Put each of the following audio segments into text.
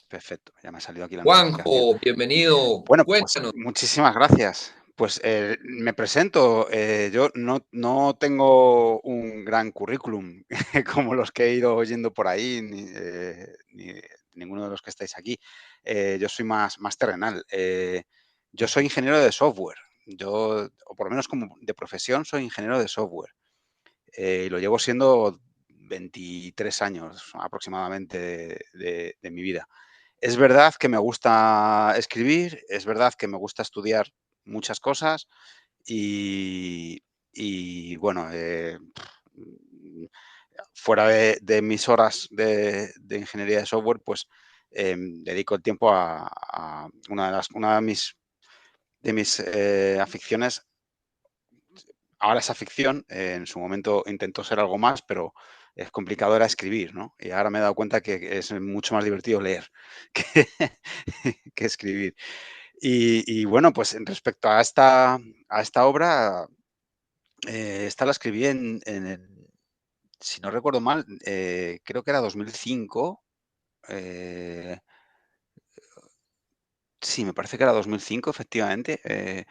Perfecto, ya me ha salido aquí la notificación. Juanjo, bienvenido. Bueno, pues Cuéntanos. muchísimas gracias. Pues me presento. Yo no tengo un gran currículum como los que he ido oyendo por ahí, ni ninguno de los que estáis aquí. Yo soy más terrenal. Yo soy ingeniero de software. O por lo menos como de profesión, soy ingeniero de software. Y lo llevo siendo 23 años aproximadamente de mi vida. Es verdad que me gusta escribir, es verdad que me gusta estudiar muchas cosas y bueno, fuera de mis horas de ingeniería de software, pues dedico el tiempo a una de mis aficiones. Ahora es afición, en su momento intentó ser algo más, pero es complicado era escribir, ¿no? Y ahora me he dado cuenta que es mucho más divertido leer que, que escribir. Y bueno, pues en respecto a esta obra, esta la escribí si no recuerdo mal, creo que era 2005. eh, sí, me parece que era 2005, efectivamente.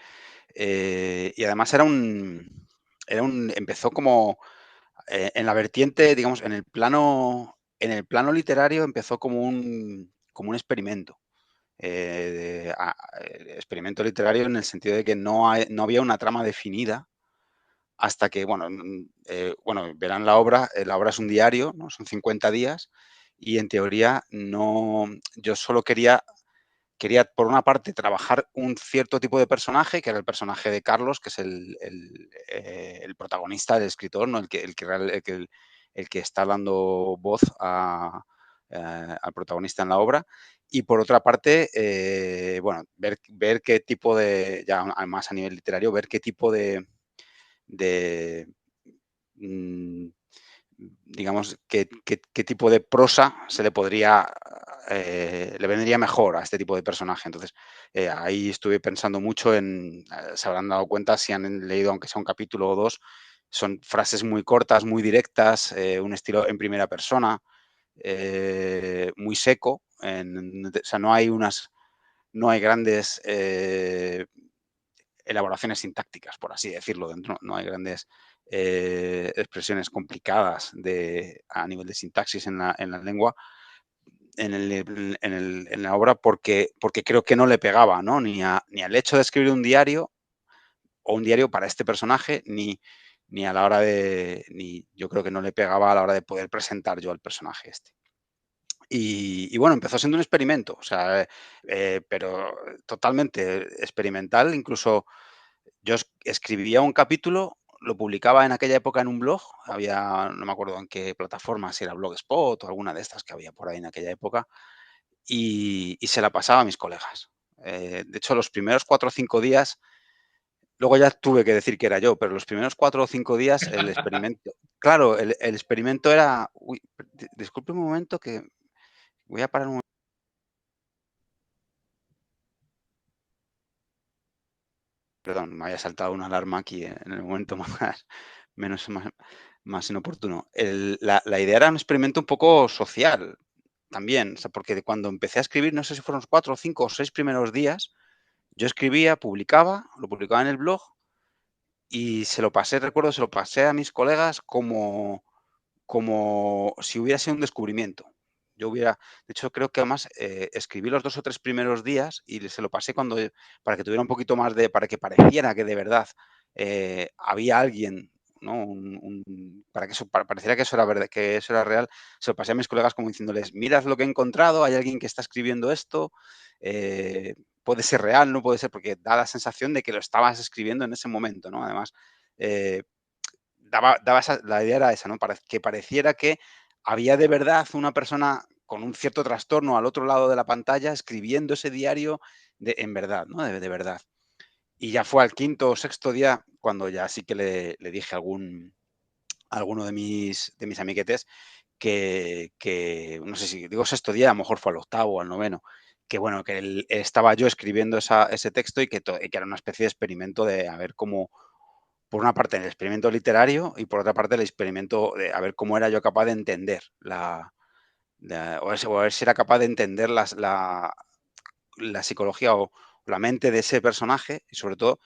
Y además empezó como en la vertiente, digamos, en el plano literario empezó como un experimento. Experimento literario en el sentido de que no había una trama definida hasta que, bueno, verán la obra es un diario, ¿no? Son 50 días y en teoría no, yo solo quería por una parte trabajar un cierto tipo de personaje, que era el personaje de Carlos, que es el protagonista, el escritor, ¿no? el que está dando voz al protagonista en la obra. Y por otra parte, bueno, ver qué tipo ya más a nivel literario, ver qué tipo de mm, digamos, qué tipo de prosa le vendría mejor a este tipo de personaje. Entonces, ahí estuve pensando mucho se habrán dado cuenta si han leído, aunque sea un capítulo o dos, son frases muy cortas, muy directas, un estilo en primera persona, muy seco. O sea, no hay grandes elaboraciones sintácticas, por así decirlo. No hay grandes expresiones complicadas a nivel de sintaxis en la lengua, en la obra, porque creo que no le pegaba, ¿no? Ni al hecho de escribir un diario o un diario para este personaje, ni a la hora yo creo que no le pegaba a la hora de poder presentar yo al personaje este. Y bueno, empezó siendo un experimento, o sea, pero totalmente experimental. Incluso yo escribía un capítulo, lo publicaba en aquella época en un blog, no me acuerdo en qué plataforma, si era Blogspot o alguna de estas que había por ahí en aquella época, y se la pasaba a mis colegas. De hecho, los primeros 4 o 5 días, luego ya tuve que decir que era yo, pero los primeros 4 o 5 días el experimento, claro, el experimento era, uy, disculpe un momento que voy a parar un momento. Perdón, me había saltado una alarma aquí en el momento menos, más inoportuno. La idea era un experimento un poco social también, o sea, porque cuando empecé a escribir, no sé si fueron los 4 o 5 o 6 primeros días, yo escribía, lo publicaba en el blog y se lo pasé a mis colegas como si hubiera sido un descubrimiento. De hecho, creo que además escribí los 2 o 3 primeros días y se lo pasé para que tuviera un poquito más para que pareciera que de verdad había alguien, ¿no? Para que pareciera que eso era verdad, que eso era real. Se lo pasé a mis colegas como diciéndoles, mirad lo que he encontrado, hay alguien que está escribiendo esto, puede ser real, no puede ser, porque da la sensación de que lo estabas escribiendo en ese momento, ¿no? Además, eh, la idea era esa, ¿no? Que pareciera que había de verdad una persona con un cierto trastorno al otro lado de la pantalla escribiendo ese diario en verdad, ¿no? De verdad. Y ya fue al quinto o sexto día cuando ya sí que le dije a alguno de mis amiguetes que, no sé si digo sexto día, a lo mejor fue al octavo o al noveno, que bueno, que estaba yo escribiendo ese texto y que era una especie de experimento de a ver cómo, por una parte el experimento literario y por otra parte el experimento de a ver cómo era yo capaz de entender O a ver si era capaz de entender la psicología o la mente de ese personaje y sobre todo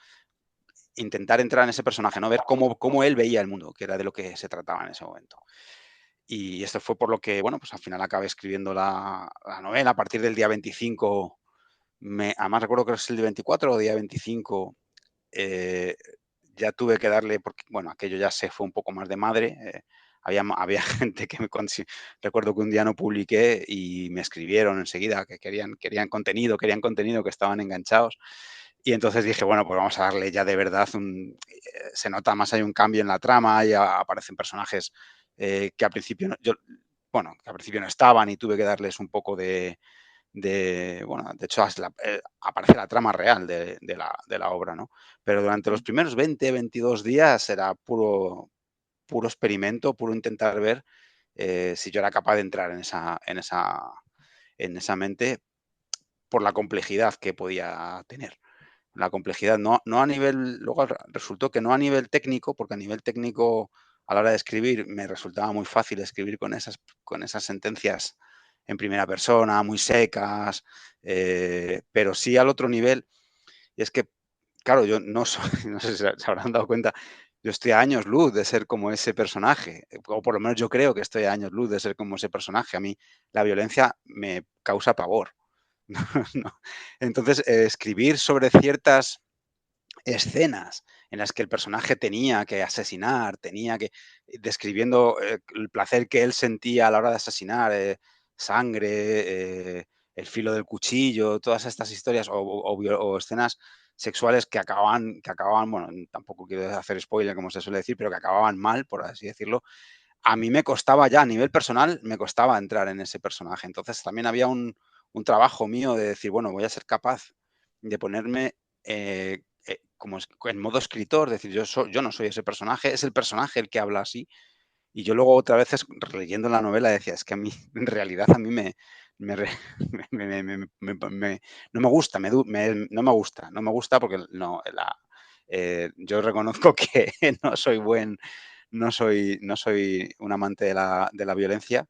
intentar entrar en ese personaje, ¿no? Ver cómo él veía el mundo, que era de lo que se trataba en ese momento. Y esto fue por lo que, bueno, pues al final acabé escribiendo la novela a partir del día 25. Además recuerdo que es el día 24 o día 25, eh, ya tuve que darle, porque, bueno, aquello ya se fue un poco más de madre. Había gente que recuerdo que un día no publiqué y me escribieron enseguida que querían contenido, que estaban enganchados. Y entonces dije, bueno, pues vamos a darle ya de verdad se nota más, hay un cambio en la trama, ya aparecen personajes que al principio bueno, que al principio no estaban y tuve que darles un poco bueno, de hecho aparece la trama real de la obra, ¿no? Pero durante los primeros 20, 22 días era puro experimento, puro intentar ver si yo era capaz de entrar en esa mente por la complejidad que podía tener. La complejidad, no a nivel, luego resultó que no a nivel técnico, porque a nivel técnico a la hora de escribir me resultaba muy fácil escribir con esas sentencias en primera persona, muy secas, pero sí al otro nivel, y es que, claro, yo no soy, no sé si se habrán dado cuenta, yo estoy a años luz de ser como ese personaje, o por lo menos yo creo que estoy a años luz de ser como ese personaje. A mí la violencia me causa pavor. No. Entonces, escribir sobre ciertas escenas en las que el personaje tenía que asesinar, describiendo el placer que él sentía a la hora de asesinar, sangre, el filo del cuchillo, todas estas historias o escenas sexuales que acababan, bueno, tampoco quiero hacer spoiler como se suele decir, pero que acababan mal, por así decirlo. A mí me costaba ya, a nivel personal, me costaba entrar en ese personaje. Entonces también había un trabajo mío de decir, bueno, voy a ser capaz de ponerme como en modo escritor, decir, yo no soy ese personaje, es el personaje el que habla así. Y yo luego otra vez releyendo la novela decía, es que a mí, en realidad a mí me re- no me gusta, no me gusta porque yo reconozco que no soy un amante de la violencia,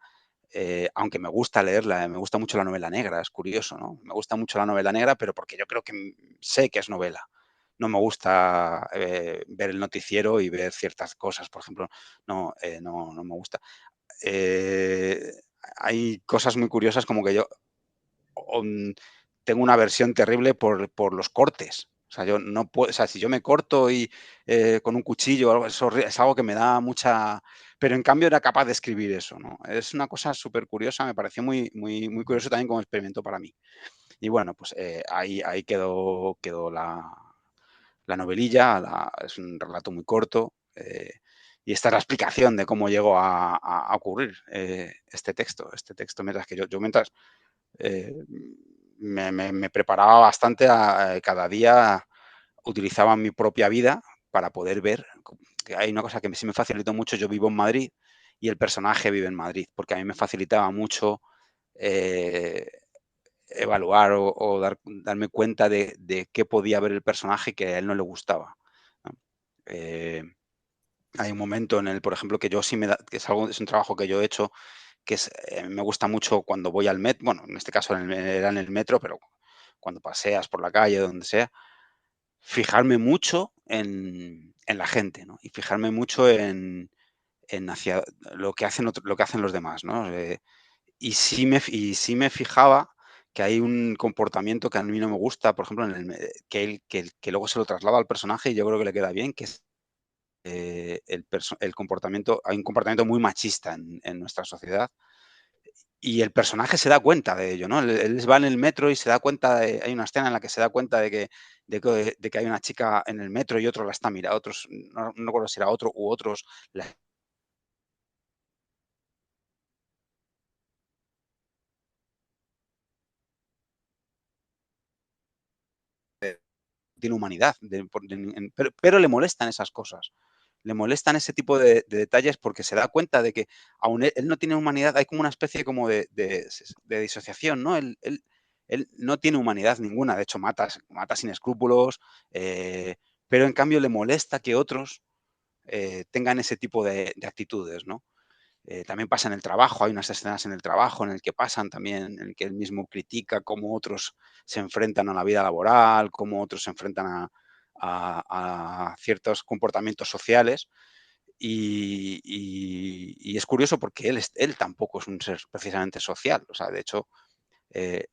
aunque me gusta leerla, me gusta mucho la novela negra, es curioso, ¿no? Me gusta mucho la novela negra, pero porque yo creo que sé que es novela. No me gusta ver el noticiero y ver ciertas cosas, por ejemplo, no me gusta. Eh, Hay cosas muy curiosas como que yo tengo una aversión terrible por los cortes. O sea, yo no puedo, o sea, si yo me corto con un cuchillo o algo, es algo que me da mucha. Pero en cambio era capaz de escribir eso, ¿no? Es una cosa súper curiosa, me pareció muy, muy, muy curioso también como experimento para mí. Y bueno, pues ahí quedó la novelilla, es un relato muy corto. Y esta es la explicación de cómo llegó a ocurrir este texto. Mientras que yo mientras eh, me preparaba bastante, cada día utilizaba mi propia vida para poder ver. Que hay una cosa que sí me facilitó mucho, yo vivo en Madrid y el personaje vive en Madrid, porque a mí me facilitaba mucho eh, evaluar o darme cuenta de qué podía ver el personaje que a él no le gustaba, ¿no? Eh, Hay un momento en el, por ejemplo, que yo sí que es un trabajo que yo he hecho, que me gusta mucho cuando voy al metro, bueno, en este caso era en el metro, pero cuando paseas por la calle, donde sea, fijarme mucho en la gente, ¿no? Y fijarme mucho en hacia lo que hacen los demás, ¿no? Y sí me fijaba que hay un comportamiento que a mí no me gusta, por ejemplo, que luego se lo traslada al personaje y yo creo que le queda bien, que es el comportamiento. Hay un comportamiento muy machista en nuestra sociedad y el personaje se da cuenta de ello, ¿no? Él va en el metro y se da cuenta hay una escena en la que se da cuenta de que hay una chica en el metro y otro la está mirando, otros, no recuerdo si era otro u otros, la tiene humanidad, pero le molestan esas cosas. Le molestan ese tipo de detalles porque se da cuenta de que aún él no tiene humanidad, hay como una especie como de disociación, ¿no? Él no tiene humanidad ninguna, de hecho mata sin escrúpulos, pero en cambio le molesta que otros tengan ese tipo de actitudes, ¿no? También pasa en el trabajo, hay unas escenas en el trabajo en el que pasan también, en el que él mismo critica cómo otros se enfrentan a la vida laboral, cómo otros se enfrentan a ciertos comportamientos sociales. Y es curioso porque él tampoco es un ser precisamente social. O sea, de hecho,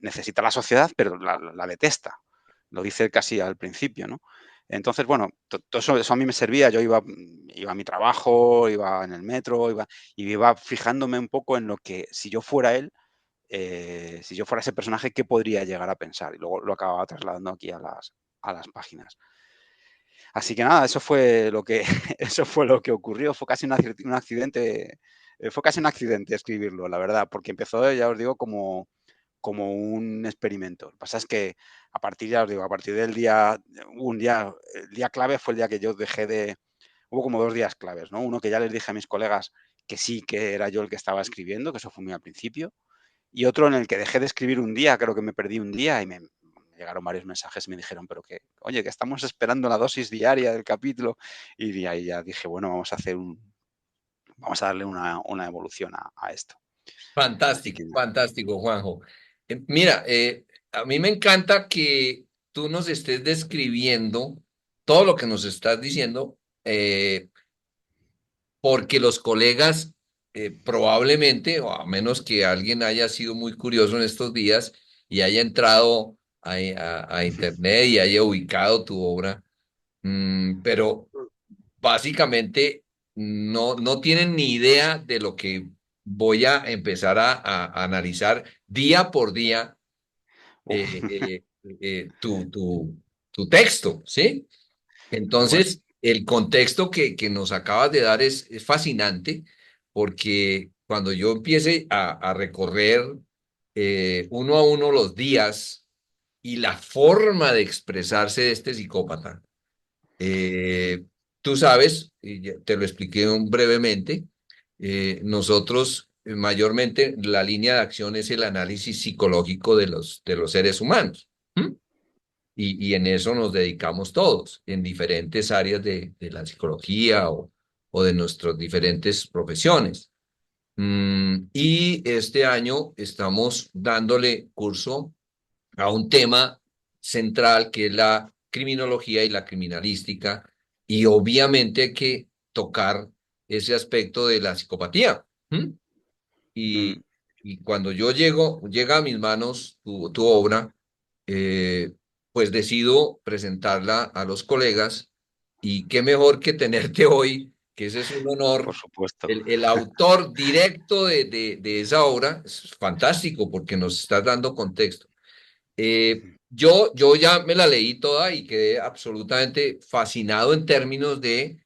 necesita la sociedad, pero la detesta. Lo dice él casi al principio, ¿no? Entonces, bueno, todo eso a mí me servía. Yo iba a mi trabajo, iba en el metro, y iba fijándome un poco en lo que, si yo fuera él, si yo fuera ese personaje, ¿qué podría llegar a pensar? Y luego lo acababa trasladando aquí a las páginas. Así que nada, eso fue lo que, eso fue lo que ocurrió. Fue casi un accidente, fue casi un accidente escribirlo, la verdad, porque empezó, ya os digo, como un experimento. Lo que pasa es que a partir, ya os digo, a partir del día, el día clave fue el día que yo dejé de, hubo como 2 días claves, ¿no? Uno que ya les dije a mis colegas que sí, que era yo el que estaba escribiendo, que eso fue muy al principio, y otro en el que dejé de escribir un día, creo que me perdí un día y me llegaron varios mensajes y me dijeron, pero que, oye, que estamos esperando la dosis diaria del capítulo, y de ahí ya dije, bueno, vamos a darle una evolución a esto. Así Fantástico, que nada. fantástico, Juanjo. Mira, a mí me encanta que tú nos estés describiendo todo lo que nos estás diciendo, porque los colegas probablemente, o a menos que alguien haya sido muy curioso en estos días y haya entrado a internet y haya ubicado tu obra, pero básicamente no tienen ni idea de lo que voy a empezar a analizar día por día Uf, tu texto, ¿sí? bueno, Entonces, el contexto que nos acabas de dar es fascinante porque cuando yo empiece a recorrer uno a uno los días y la forma de expresarse de este psicópata, eh, tú sabes, y te lo expliqué brevemente, nosotros mayormente la línea de acción es el análisis psicológico de los seres humanos. ¿M? Y en eso nos dedicamos todos, en diferentes áreas de la psicología o de nuestras diferentes profesiones. Y este año estamos dándole curso a un tema central que es la criminología y la criminalística, y obviamente hay que tocar ese aspecto de la psicopatía. ¿M? mm, Y, y cuando llega a mis manos tu obra, eh, pues decido presentarla a los colegas y qué mejor que tenerte hoy, que ese es un por honor. supuesto. El autor directo de esa obra es fantástico porque nos estás dando contexto. Yo ya me la leí toda y quedé absolutamente fascinado en términos de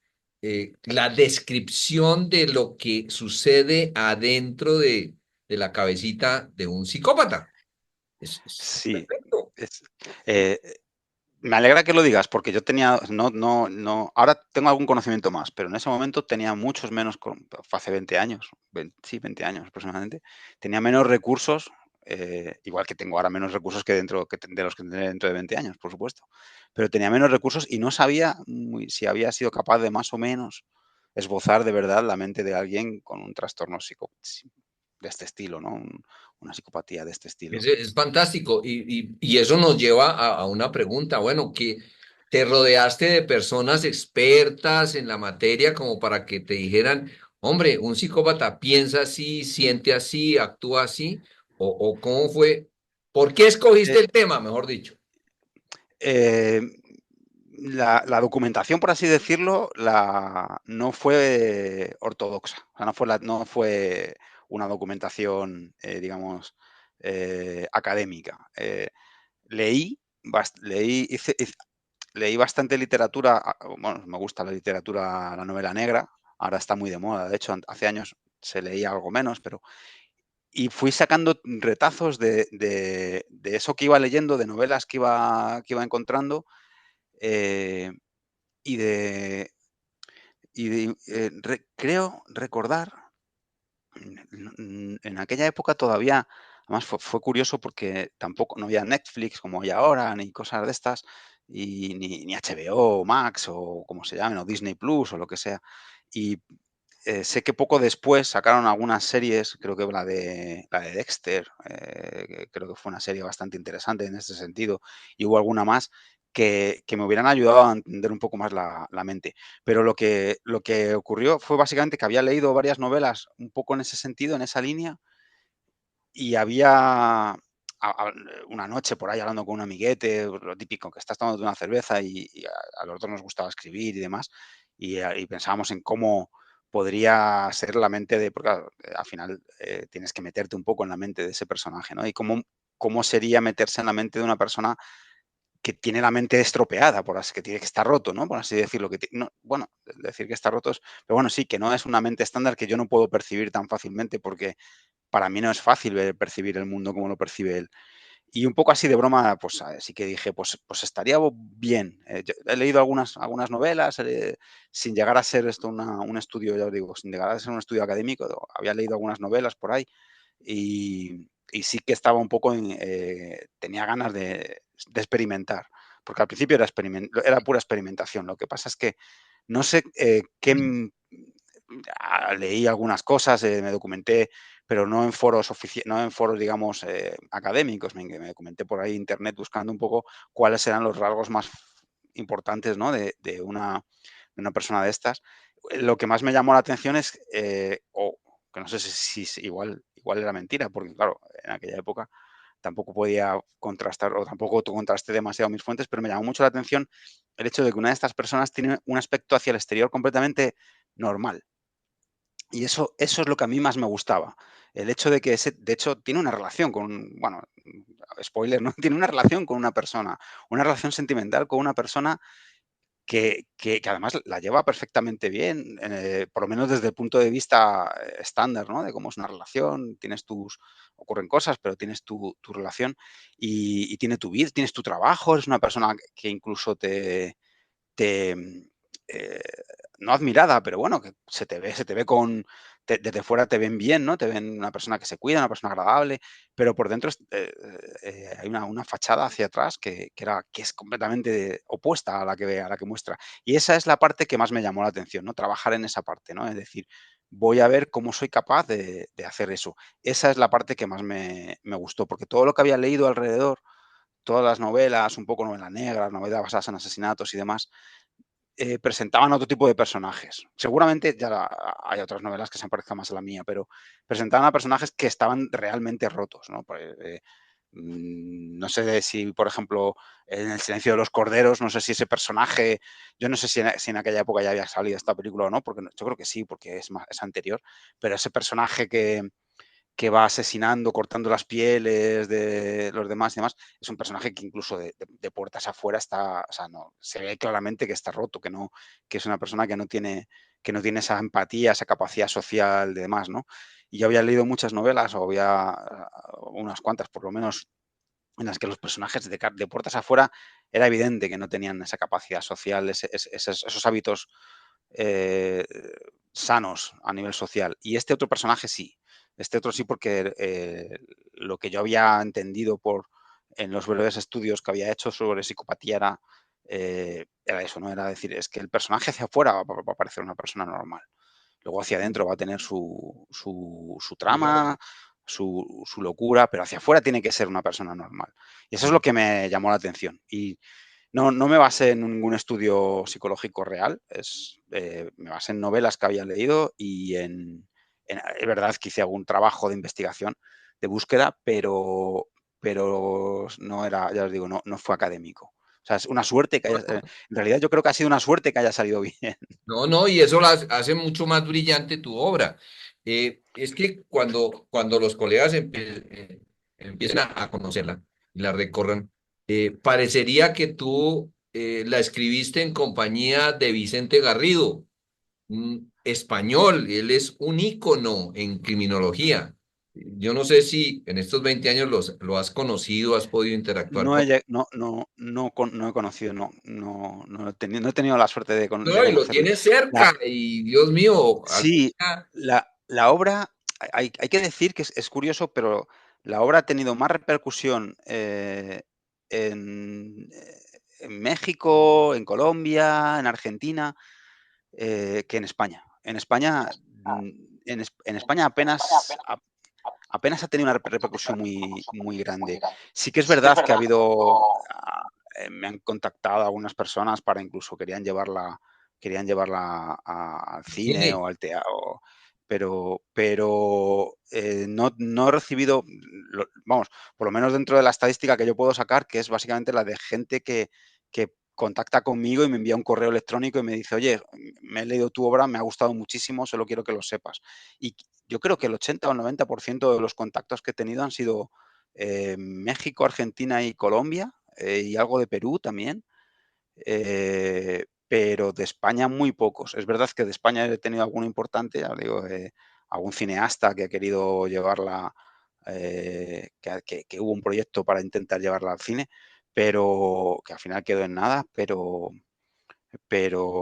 la descripción de lo que sucede adentro de la cabecita de un psicópata. Es Sí, perfecto. es, eh, me alegra que lo digas porque yo tenía, no, ahora tengo algún conocimiento más, pero en ese momento tenía muchos menos, fue hace 20 años, sí, 20 años aproximadamente, tenía menos recursos, igual que tengo ahora menos recursos de los que tendré dentro de 20 años, por supuesto, pero tenía menos recursos y no sabía si había sido capaz de más o menos esbozar de verdad la mente de alguien con un trastorno de este estilo, ¿no? Una psicopatía de este estilo. Es fantástico. Y eso nos lleva a una pregunta. Bueno, que te rodeaste de personas expertas en la materia como para que te dijeran, hombre, un psicópata piensa así, siente así, actúa así, o cómo fue. ¿Por qué escogiste Eh, el tema, mejor dicho? Eh, la documentación, por así decirlo, no fue ortodoxa. O sea, no fue una documentación, digamos, académica. Leí bastante literatura. Bueno, me gusta la literatura, la novela negra. Ahora está muy de moda. De hecho, hace años se leía algo menos, pero y fui sacando retazos de eso que iba leyendo, de novelas que iba encontrando, eh, y creo recordar, en aquella época todavía, además fue curioso porque tampoco no había Netflix como hay ahora, ni cosas de estas, y ni HBO Max o como se llamen, o Disney Plus o lo que sea. Y sé que poco después sacaron algunas series, creo que la de Dexter, que creo que fue una serie bastante interesante en ese sentido, y hubo alguna más que me hubieran ayudado a entender un poco más la mente. Pero lo que ocurrió fue básicamente que había leído varias novelas un poco en ese sentido, en esa línea, y había una noche por ahí hablando con un amiguete, lo típico, que estás tomando una cerveza y a los dos nos gustaba escribir y demás, y pensábamos en cómo podría ser la mente de, porque claro, al final tienes que meterte un poco en la mente de ese personaje, ¿no? Y cómo sería meterse en la mente de una persona que tiene la mente estropeada, por así, que tiene que estar roto, ¿no? Por así decirlo. No, bueno, decir que está roto es, pero bueno, sí, que no es una mente estándar que yo no puedo percibir tan fácilmente porque para mí no es fácil percibir el mundo como lo percibe él. Y un poco así de broma, pues sí que dije, pues estaría bien. Yo he leído algunas novelas, sin llegar a ser esto un estudio, ya os digo, sin llegar a ser un estudio académico, había leído algunas novelas por ahí y sí que estaba un poco tenía ganas de experimentar, porque al principio era pura experimentación. Lo que pasa es que no sé leí algunas cosas, me documenté, pero no en foros no en foros, digamos, académicos. Me documenté por ahí internet buscando un poco cuáles eran los rasgos más importantes, ¿no? de una persona de estas. Lo que más me llamó la atención es, o que no sé si igual era mentira, porque claro, en aquella época tampoco podía contrastar o tampoco contrasté demasiado mis fuentes, pero me llamó mucho la atención el hecho de que una de estas personas tiene un aspecto hacia el exterior completamente normal. Y eso es lo que a mí más me gustaba. El hecho de que de hecho, tiene una relación bueno, spoiler, ¿no? Tiene una relación con una relación sentimental con una persona que además la lleva perfectamente bien, por lo menos desde el punto de vista estándar, ¿no? De cómo es una relación, ocurren cosas, pero tienes tu relación y tiene tu vida, tienes tu trabajo, es una persona que incluso te, eh, no admirada, pero bueno, que se te ve desde fuera te ven bien, ¿no? Te ven una persona que se cuida, una persona agradable, pero por dentro hay una fachada hacia atrás que es completamente opuesta a la que muestra. Y esa es la parte que más me llamó la atención, ¿no? Trabajar en esa parte, ¿no? Es decir, voy a ver cómo soy capaz de hacer eso. Esa es la parte que más me gustó, porque todo lo que había leído alrededor, todas las novelas, un poco novelas negras, novelas basadas en asesinatos y demás, presentaban otro tipo de personajes. Seguramente hay otras novelas que se han parecido más a la mía, pero presentaban a personajes que estaban realmente rotos, ¿no? Pues, no sé si, por ejemplo, en El silencio de los corderos, no sé si ese personaje, yo no sé si en aquella época ya había salido esta película o no, porque yo creo que sí, porque es anterior, pero ese personaje que va asesinando, cortando las pieles de los demás y demás, es un personaje que incluso de puertas afuera está, o sea, no, se ve claramente que está roto, que es una persona que no tiene esa empatía, esa capacidad social de demás, ¿no? Y yo había leído muchas novelas, o había unas cuantas por lo menos, en las que los personajes de puertas afuera era evidente que no tenían esa capacidad social, esos hábitos eh, sanos a nivel social. Y este otro personaje sí. Este otro sí, porque lo que yo había entendido en los breves estudios que había hecho sobre psicopatía era eso, ¿no? Era decir, es que el personaje hacia afuera va a parecer una persona normal. Luego hacia adentro va a tener su trama, Claro. su locura, pero hacia afuera tiene que ser una persona normal. Y eso es lo que me llamó la atención. Y no me basé en ningún estudio psicológico real, me basé en novelas que había leído y es verdad que hice algún trabajo de investigación, de búsqueda, pero no era, ya os digo, no fue académico. O sea, es una suerte en realidad yo creo que ha sido una suerte que haya salido bien. No, no, y eso la hace mucho más brillante tu obra. Es que cuando los colegas empiecen a conocerla y la recorran, parecería que tú la escribiste en compañía de Vicente Garrido, un español, él es un ícono en criminología. Yo no sé si en estos 20 años lo has conocido, has podido interactuar No con... he, lle- no, no, no, no he conocido, no he tenido la suerte de No, y lo conocerle. tienes La- cerca y Dios mío, algún Sí, día- la obra, hay que decir que es curioso, pero la obra ha tenido más repercusión en México, en Colombia, en Argentina, que en España. En España, en España apenas ha tenido una repercusión muy grande. Sí que es verdad que ha habido, me han contactado algunas personas para incluso querían llevarla al cine Cine. o al teatro, pero no he recibido, vamos, por lo menos dentro de la estadística que yo puedo sacar, que es básicamente la de gente que contacta conmigo y me envía un correo electrónico y me dice, oye, me he leído tu obra, me ha gustado muchísimo, solo quiero que lo sepas. Y yo creo que el 80 o el 90% de los contactos que he tenido han sido México, Argentina y Colombia, y algo de Perú también, pero de España muy pocos. Es verdad que de España he tenido alguno importante, ya digo, algún cineasta que ha querido llevarla, que hubo un proyecto para intentar llevarla al cine, pero que al final quedó en nada, pero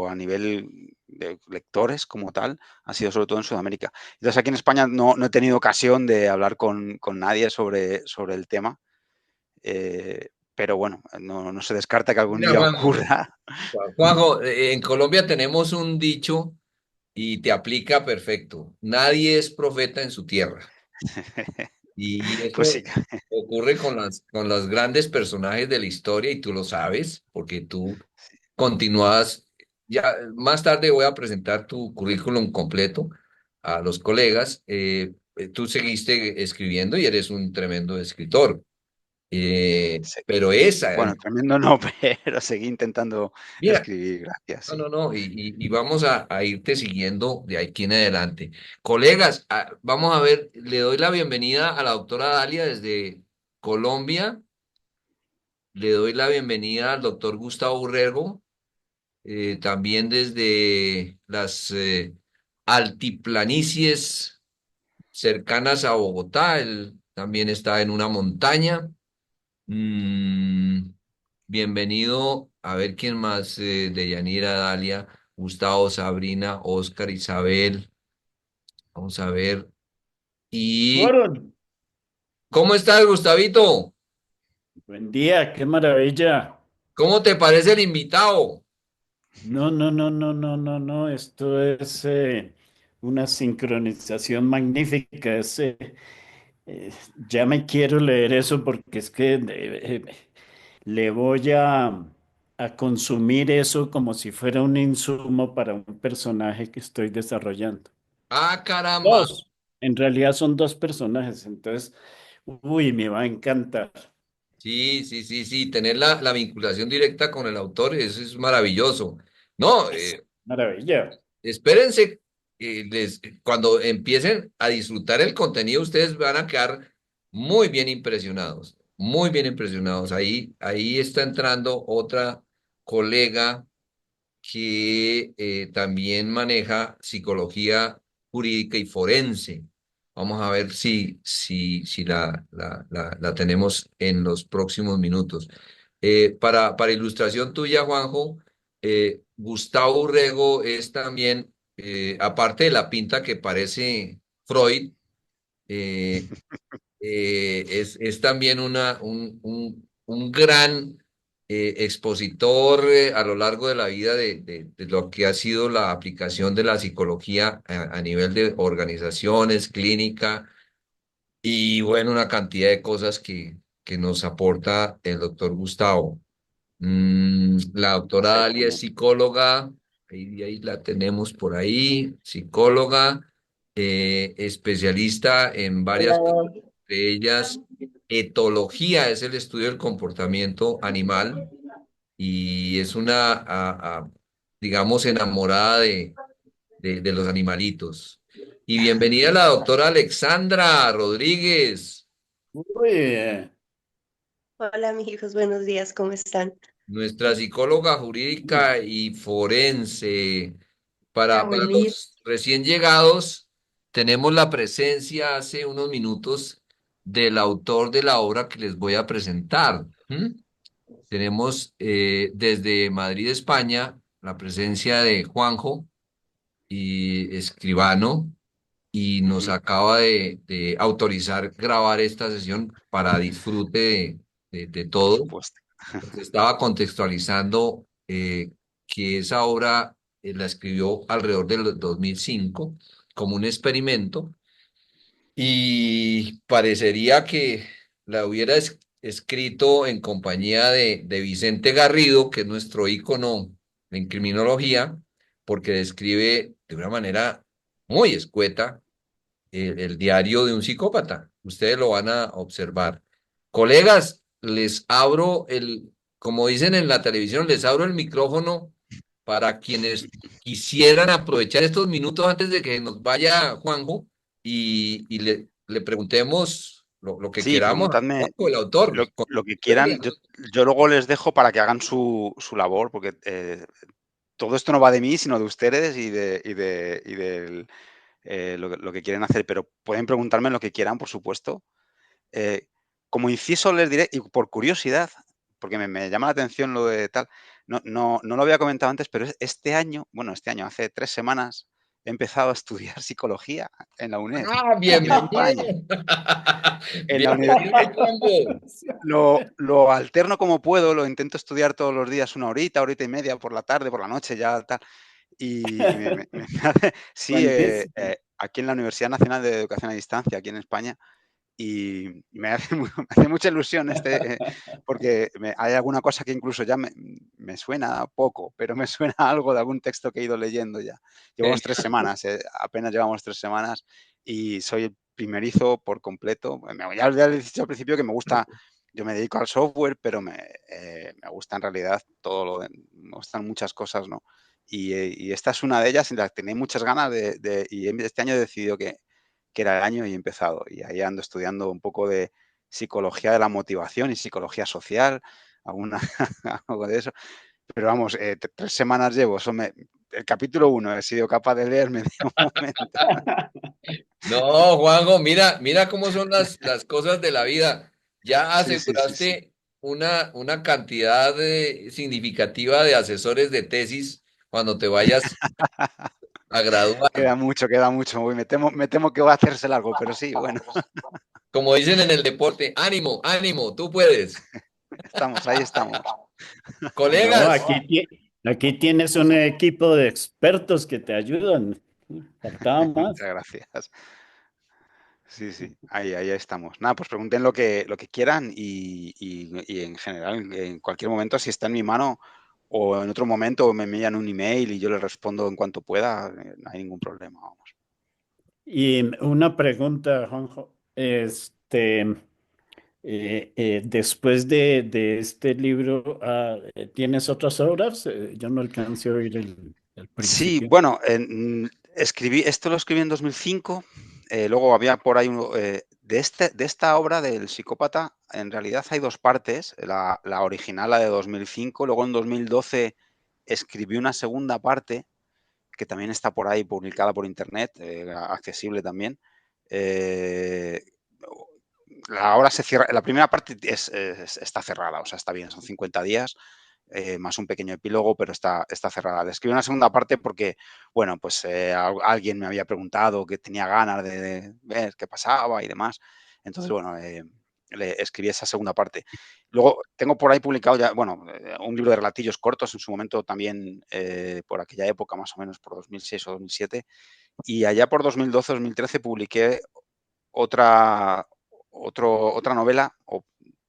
a nivel de lectores como tal, ha sido sobre todo en Sudamérica. Entonces aquí en España no he tenido ocasión de hablar con nadie sobre el tema, pero bueno, no se descarta que algún Mira, día Juanjo, ocurra. Juanjo, en Colombia tenemos un dicho y te aplica perfecto. Nadie es profeta en su tierra. Y Pues sí, eso ocurre con los grandes personajes de la historia y tú lo sabes, porque tú continúas. Ya más tarde voy a presentar tu currículum completo a los colegas. Tú seguiste escribiendo y eres un tremendo escritor. sí. Pero esa, Bueno, tremendo no, pero seguí intentando mira, escribir, gracias, no, sí. no, no, y vamos a irte siguiendo de aquí en adelante. Colegas, vamos a ver, le doy la bienvenida a la doctora Dalia desde Colombia, le doy la bienvenida al doctor Gustavo Urrego, también desde las altiplanicies cercanas a Bogotá, él también está en una montaña. Mm, bienvenido, a ver quién más, de Yanira, Dalia, Gustavo, Sabrina, Oscar, Isabel. Vamos a ver. ¿Y Warren, cómo estás, Gustavito? buen día, qué maravilla. ¿Cómo te parece el invitado? No, no, no, no, no, no, no, esto es una sincronización magnífica. Eh, ya me quiero leer eso porque es que le voy a consumir eso como si fuera un insumo para un personaje que estoy desarrollando. Ah, caramba. Dos, en realidad son dos personajes, entonces, uy, me va a encantar. Sí, sí, sí, sí, tener la vinculación directa con el autor, eso es maravilloso. No, Maravilla. espérense, cuando empiecen a disfrutar el contenido, ustedes van a quedar muy bien impresionados, muy bien impresionados. Ahí está entrando otra colega que también maneja psicología jurídica y forense. Vamos a ver si la tenemos en los próximos minutos. Para ilustración tuya, Juanjo, Gustavo Urrego es también, aparte de la pinta que parece Freud, eh, es también un gran expositor, a lo largo de la vida de lo que ha sido la aplicación de la psicología a nivel de organizaciones, clínica y bueno, una cantidad de cosas que nos aporta el doctor Gustavo. La doctora Dalia es Exactamente. psicóloga, ahí la tenemos por ahí, psicóloga, especialista en varias cosas, de ellas etología, es el estudio del comportamiento animal y es una, digamos, enamorada de los animalitos. Y bienvenida a la doctora Alexandra Rodríguez. Uy, Hola amigos, buenos días, ¿cómo están? Nuestra psicóloga jurídica y forense. Para Juli, los recién llegados, tenemos la presencia hace unos minutos del autor de la obra que les voy a presentar. ¿M? Tenemos, desde Madrid, España, la presencia de Juanjo y escribano, y nos Ujú. acaba de autorizar grabar esta sesión para disfrute de Por todos. supuesto. Nos estaba contextualizando, que esa obra la escribió alrededor del 2005 como un experimento y parecería que la hubiera escrito en compañía de Vicente Garrido, que es nuestro ícono en criminología, porque describe de una manera muy escueta el diario de un psicópata. Ustedes lo van a observar. Colegas, les abro como dicen en la televisión, les abro el micrófono para quienes quisieran aprovechar estos minutos antes de que nos vaya Juanjo y le preguntemos lo que Sí, queramos a preguntadme Juanjo, el autor. lo que quieran. Yo luego les dejo para que hagan su labor, porque todo esto no va de mí, sino de ustedes y del, lo que quieren hacer, pero pueden preguntarme lo que quieran, por supuesto. Eh, Como inciso les diré, y por curiosidad, porque me llama la atención lo de tal, no lo había comentado antes, pero este año, bueno, este año, hace 3 semanas, he empezado a estudiar psicología en la UNED, Ah, aquí en bienvenido. España. En la Bienvenido, Juanjo. lo alterno como puedo, lo intento estudiar todos los días, una horita y media por la tarde, por la noche, ya tal. Y me hace, sí, Buenísimo. aquí en la Universidad Nacional de Educación a Distancia, aquí en España, y me hace, me hace mucha ilusión porque hay alguna cosa que incluso ya me suena poco, pero me suena algo de algún texto que he ido leyendo ya. Llevamos 3 semanas, apenas llevamos 3 semanas y soy el primerizo por completo. Ya les he dicho al principio que me gusta, yo me dedico al software, pero me gusta en realidad me gustan muchas cosas, ¿no? Y esta es una de ellas en la que tenía muchas ganas y este año he decidido que era el año y he empezado. Y ahí ando estudiando un poco de psicología de la motivación y psicología social, alguna, algo de eso. Pero vamos, 3 semanas llevo. El capítulo 1 he sido capaz de leerme de momento. No, Juanjo, mira cómo son las cosas de la vida. Ya Sí, sí, sí, sí. aseguraste una cantidad significativa de asesores de tesis cuando te vayas a graduar. Queda mucho. Uy, me temo que va a hacerse largo, pero sí, bueno, Como dicen en el deporte, ánimo, ánimo, tú puedes. ahí estamos. No, Colegas, aquí tienes un equipo de expertos que te ayudan. Faltaba Muchas más. gracias. Sí, sí, ahí estamos. Nada, pues pregunten lo que quieran y en general, en cualquier momento, si está en mi mano o en otro momento me envían un email y yo les respondo en cuanto pueda, no hay ningún problema, vamos. Y una pregunta, Juanjo. Después de este libro, ¿tienes otras obras? Yo no alcancé a oír el Sí, principio. bueno, esto lo escribí en 2005, luego había por ahí, de esta obra del psicópata, en realidad hay dos partes, la original, la de 2005, luego en 2012 escribí una segunda parte que también está por ahí publicada por internet, accesible también. Eh, la obra se cierra, la primera parte está cerrada, o sea, está bien, son 50 días, más un pequeño epílogo, pero está cerrada. Le escribí una segunda parte porque, bueno, pues alguien me había preguntado que tenía ganas de ver qué pasaba y demás. Entonces, bueno, le escribí esa segunda parte. Luego tengo por ahí publicado ya, bueno, un libro de relatillos cortos en su momento también, por aquella época, más o menos por 2006 o 2007. Y allá por 2012-2013 publiqué otra, otra novela, o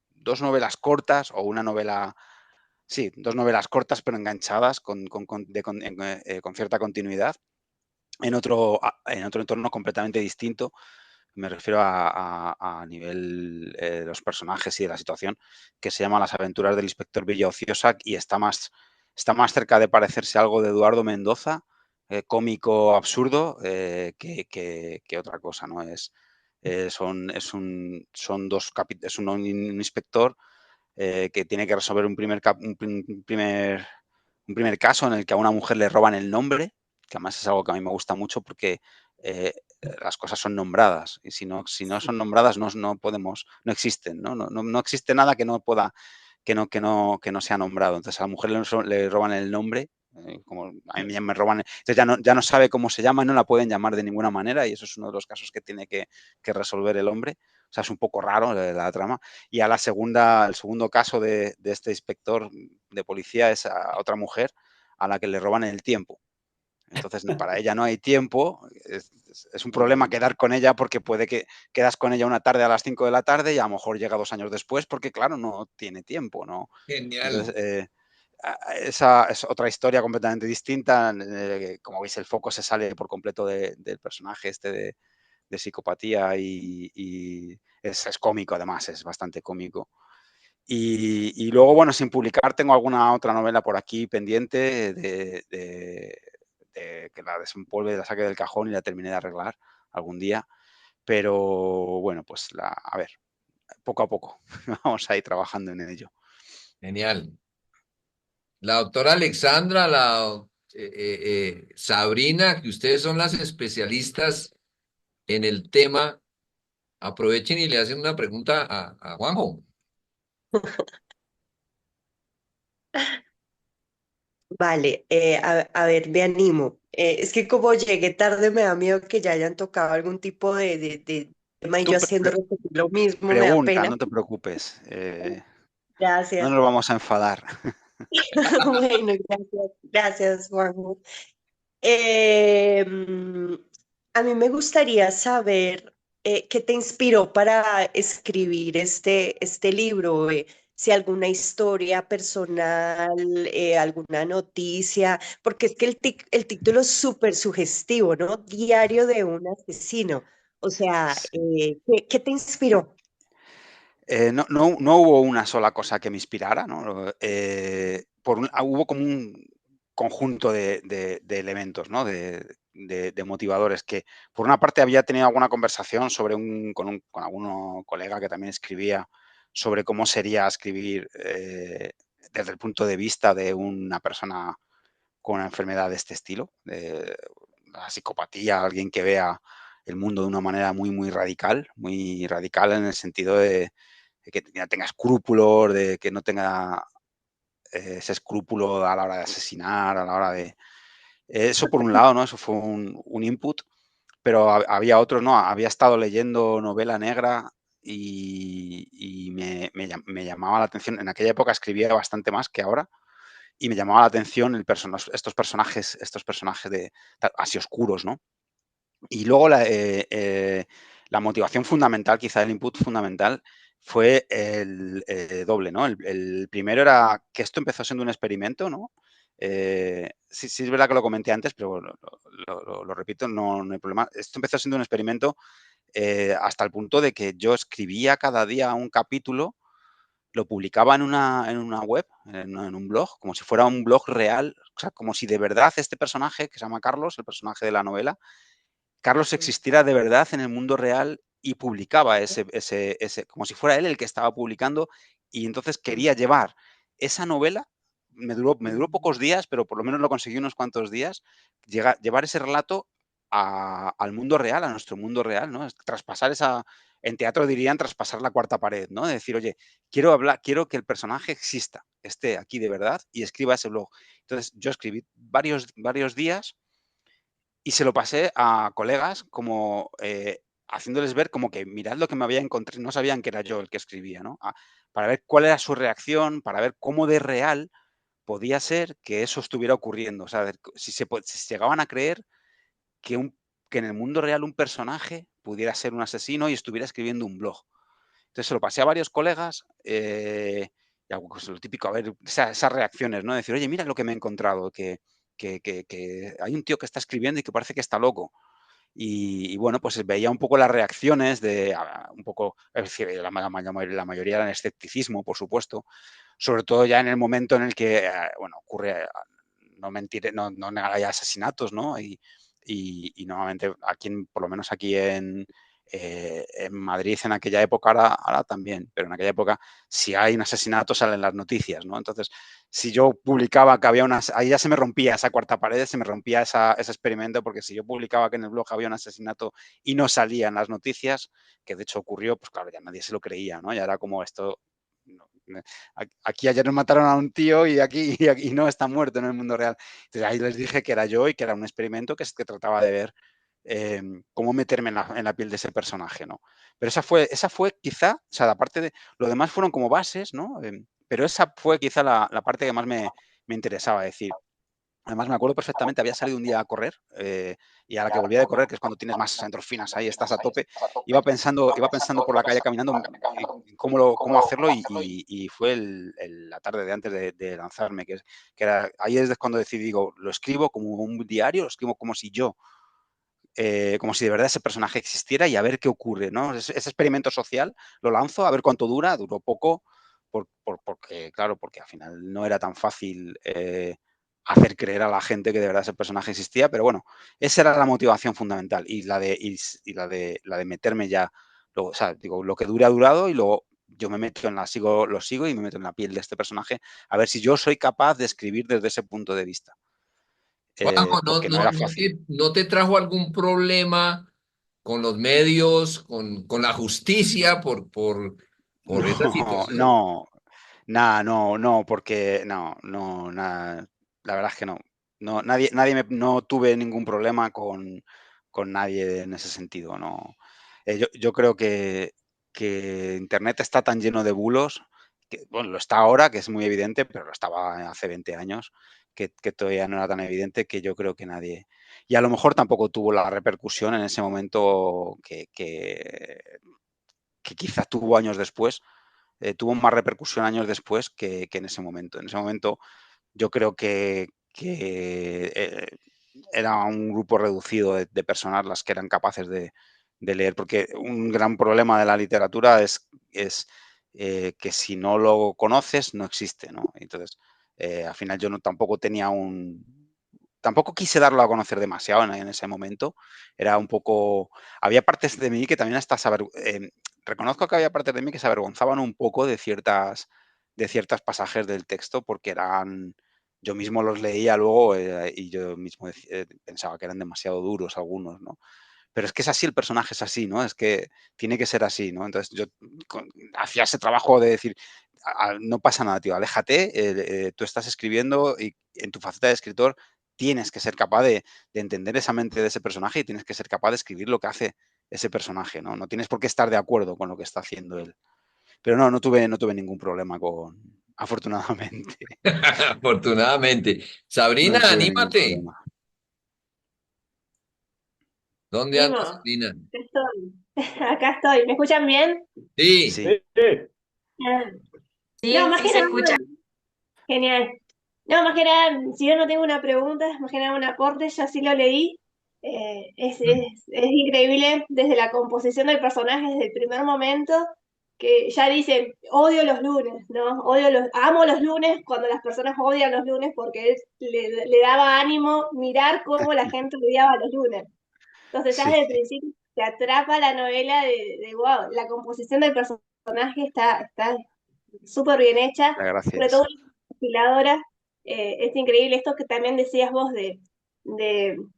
dos novelas cortas, o una novela, sí, dos novelas cortas pero enganchadas con cierta continuidad en otro entorno completamente distinto. Me refiero a nivel de los personajes y de la situación, que se llama Las aventuras del inspector Villa Ociosa y está más cerca de parecerse a algo de Eduardo Mendoza, cómico absurdo, que otra cosa, ¿no? Es un inspector que tiene que resolver un primer caso en el que a una mujer le roban el nombre, que además es algo que a mí me gusta mucho porque eh, las cosas son nombradas y si no son nombradas no existen, ¿no? No existe nada que no pueda, que no sea nombrado. Entonces a la mujer le roban el nombre, como a mí me roban, entonces ya no sabe cómo se llama y no la pueden llamar de ninguna manera y eso es uno de los casos que tiene que resolver el hombre. O sea, es un poco raro la trama. Y el segundo caso de este inspector de policía es a otra mujer a la que le roban el tiempo. Entonces, para ella no hay tiempo, es un problema quedar con ella porque puede que quedas con ella una tarde a las 5 de la tarde y a lo mejor llega 2 años después porque, claro, no tiene tiempo, ¿no? Genial. Entonces, esa es otra historia completamente distinta. Como veis, el foco se sale por completo del personaje este de psicopatía y es cómico, además, es bastante cómico. Y luego, bueno, sin publicar, tengo alguna otra novela por aquí pendiente de que la desempolve, la saque del cajón y la termine de arreglar algún día. Pero bueno, pues a ver, poco a poco vamos a ir trabajando en ello. Genial. La doctora Alexandra, Sabrina, que ustedes son las especialistas en el tema, aprovechen y le hacen una pregunta a Juanjo. Vale, a ver, me animo. Es que como llegué tarde, me da miedo que ya hayan tocado algún tipo de tema y Tú yo haciendo repetir lo mismo, me da pregunta, pena. no te preocupes. No Gracias. nos vamos a enfadar. Bueno, gracias, gracias, Juanjo. Eh, mm, a mí me gustaría saber qué te inspiró para escribir este libro, si alguna historia personal, alguna noticia, porque es que el título es súper sugestivo, ¿no? Diario de un asesino. O sea, Sí. ¿qué te inspiró? No hubo una sola cosa que me inspirara, ¿no? Hubo como un conjunto de elementos, ¿no? De motivadores que, por una parte, había tenido alguna conversación con algún colega que también escribía sobre cómo sería escribir desde el punto de vista de una persona con una enfermedad de este estilo, de la psicopatía, alguien que vea el mundo de una manera muy muy radical en el sentido de que no tenga escrúpulos, de que no tenga ese escrúpulo a la hora de asesinar, a la hora de... Eso por un lado, ¿no? Eso fue un input, pero había otros, ¿no? Había estado leyendo novela negra y me llamaba la atención. En aquella época escribía bastante más que ahora y me llamaba la atención estos personajes así oscuros, ¿no? Y luego la motivación fundamental, quizá el input fundamental, fue el doble, ¿no? El primero era que esto empezó siendo un experimento, ¿no? Sí, es verdad que lo comenté antes, pero lo repito, no hay problema. Esto empezó siendo un experimento hasta el punto de que yo escribía cada día un capítulo, lo publicaba en una web, en un blog, como si fuera un blog real, o sea, como si de verdad este personaje, que se llama Carlos, el personaje de la novela, Carlos existiera de verdad en el mundo real y publicaba como si fuera él el que estaba publicando, y entonces quería llevar esa novela, me duró pocos días, pero por lo menos lo conseguí unos cuantos días, llevar ese relato al mundo real, a nuestro mundo real, ¿no? Traspasar en teatro dirían traspasar la cuarta pared, ¿no? De decir, oye, quiero que el personaje exista, esté aquí de verdad y escriba ese blog. Entonces yo escribí varios días y se lo pasé a colegas como haciéndoles ver como que mirad lo que me había encontrado, no sabían que era yo el que escribía, ¿no? Para ver cuál era su reacción, para ver cómo de real podía ser que eso estuviera ocurriendo. O sea, si llegaban a creer que en el mundo real un personaje pudiera ser un asesino y estuviera escribiendo un blog. Entonces se lo pasé a varios colegas y pues, lo típico, a ver, esas reacciones, ¿no? Decir, oye, mira lo que me he encontrado, que hay un tío que está escribiendo y que parece que está loco. Y bueno, pues veía un poco las reacciones un poco, es decir, la mayoría eran escepticismo, por supuesto, sobre todo ya en el momento en el que, bueno, ocurre, no mentiré, no negaré asesinatos, ¿no? Y normalmente por lo menos aquí en Madrid en aquella época, ahora también, pero en aquella época si hay un asesinato salen las noticias, ¿no? Entonces, si yo publicaba que había ahí ya se me rompía esa cuarta pared, se me rompía ese experimento, porque si yo publicaba que en el blog había un asesinato y no salía en las noticias, que de hecho ocurrió, pues claro, ya nadie se lo creía, ¿no? Ya era como esto, aquí ayer nos mataron a un tío y no está muerto en el mundo real. Entonces ahí les dije que era yo y que era un experimento que trataba de ver cómo meterme en la piel de ese personaje, ¿no? Pero esa fue quizá, o sea, la parte de, lo demás fueron como bases, ¿no? Pero esa fue quizá la parte que más me interesaba, decir, Además, me acuerdo perfectamente, había salido un día a correr y a la que volvía de correr, que es cuando tienes más endorfinas ahí, estás a tope, iba pensando por la calle caminando en cómo hacerlo y fue la tarde de antes de lanzarme, que era, ahí es cuando decidí, digo, lo escribo como un diario, lo escribo como si como si de verdad ese personaje existiera y a ver qué ocurre, ¿no? Ese experimento social lo lanzo, a ver cuánto dura, duró poco, porque, claro, porque al final no era tan fácil hacer creer a la gente que de verdad ese personaje existía, pero bueno, esa era la motivación fundamental y la de meterme ya, luego, o sea, digo, lo que dure ha durado y luego yo me meto lo sigo y me meto en la piel de este personaje a ver si yo soy capaz de escribir desde ese punto de vista, Juanjo, porque no era fácil. no te trajo algún problema con los medios, con la justicia por esa No, situación? no, nada, no, porque no, nada, la verdad es que no. No, no tuve ningún problema con nadie en ese sentido, no. Yo creo que Internet está tan lleno de bulos, que, bueno, lo está ahora, que es muy evidente, pero lo estaba hace 20 años, que todavía no era tan evidente que yo creo que nadie. Y a lo mejor tampoco tuvo la repercusión en ese momento que quizás tuvo años después, tuvo más repercusión años después que en ese momento. En ese momento yo creo que era un grupo reducido de personas las que eran capaces de leer, porque un gran problema de la literatura es que si no lo conoces no existe, ¿no? Entonces, al final yo tampoco tenía tampoco quise darlo a conocer demasiado en ese momento. Era un poco. Había partes de mí que también hasta reconozco que había partes de mí que se avergonzaban un poco de ciertos pasajes del texto porque eran. Yo mismo los leía luego y yo mismo pensaba que eran demasiado duros algunos, ¿no? Pero es que es así, el personaje es así, ¿no? Es que tiene que ser así, ¿no? Entonces yo hacía ese trabajo de decir, no pasa nada, tío, aléjate, tú estás escribiendo y en tu faceta de escritor tienes que ser capaz de entender esa mente de ese personaje y tienes que ser capaz de escribir lo que hace ese personaje, ¿no? No tienes por qué estar de acuerdo con lo que está haciendo él. Pero no tuve ningún problema afortunadamente, Afortunadamente. Sabrina, no tuve ningún anímate. problema. ¿Dónde Primo, andas, acá Sabrina? estoy. Acá estoy. ¿Me escuchan bien? Sí, Sí, Sí. Ah, no, Sí, más sí que se nada, escucha. genial. No, más que nada, si yo no tengo una pregunta, más que nada un aporte, ya sí lo leí. Es increíble desde la composición del personaje, desde el primer momento, que ya dice, odio los lunes, ¿no? Amo los lunes cuando las personas odian los lunes porque él le daba ánimo mirar cómo la gente odiaba los lunes. Entonces ya sí, desde el principio te atrapa la novela de wow, la composición del personaje está súper bien hecha, sobre todo gracias. la compiladora, es increíble esto que también decías vos de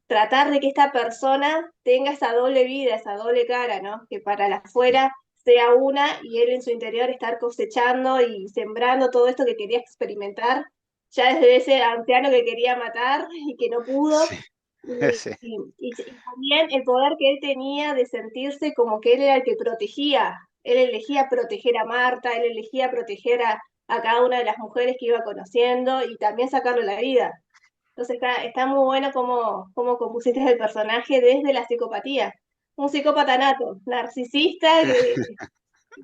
tratar de que esta persona tenga esa doble vida, esa doble cara, ¿no? Que para la Sí, afuera sea una y él en su interior estar cosechando y sembrando todo esto que quería experimentar, ya desde ese anciano que quería matar y que no pudo. sí, Y, sí, y- y también el poder que él tenía de sentirse como que él era el que protegía. Él elegía proteger a Marta, él elegía proteger a cada una de las mujeres que iba conociendo y también sacarle la vida. Entonces está muy bueno cómo compusiste el personaje desde la psicopatía. Un psicópata nato, narcisista,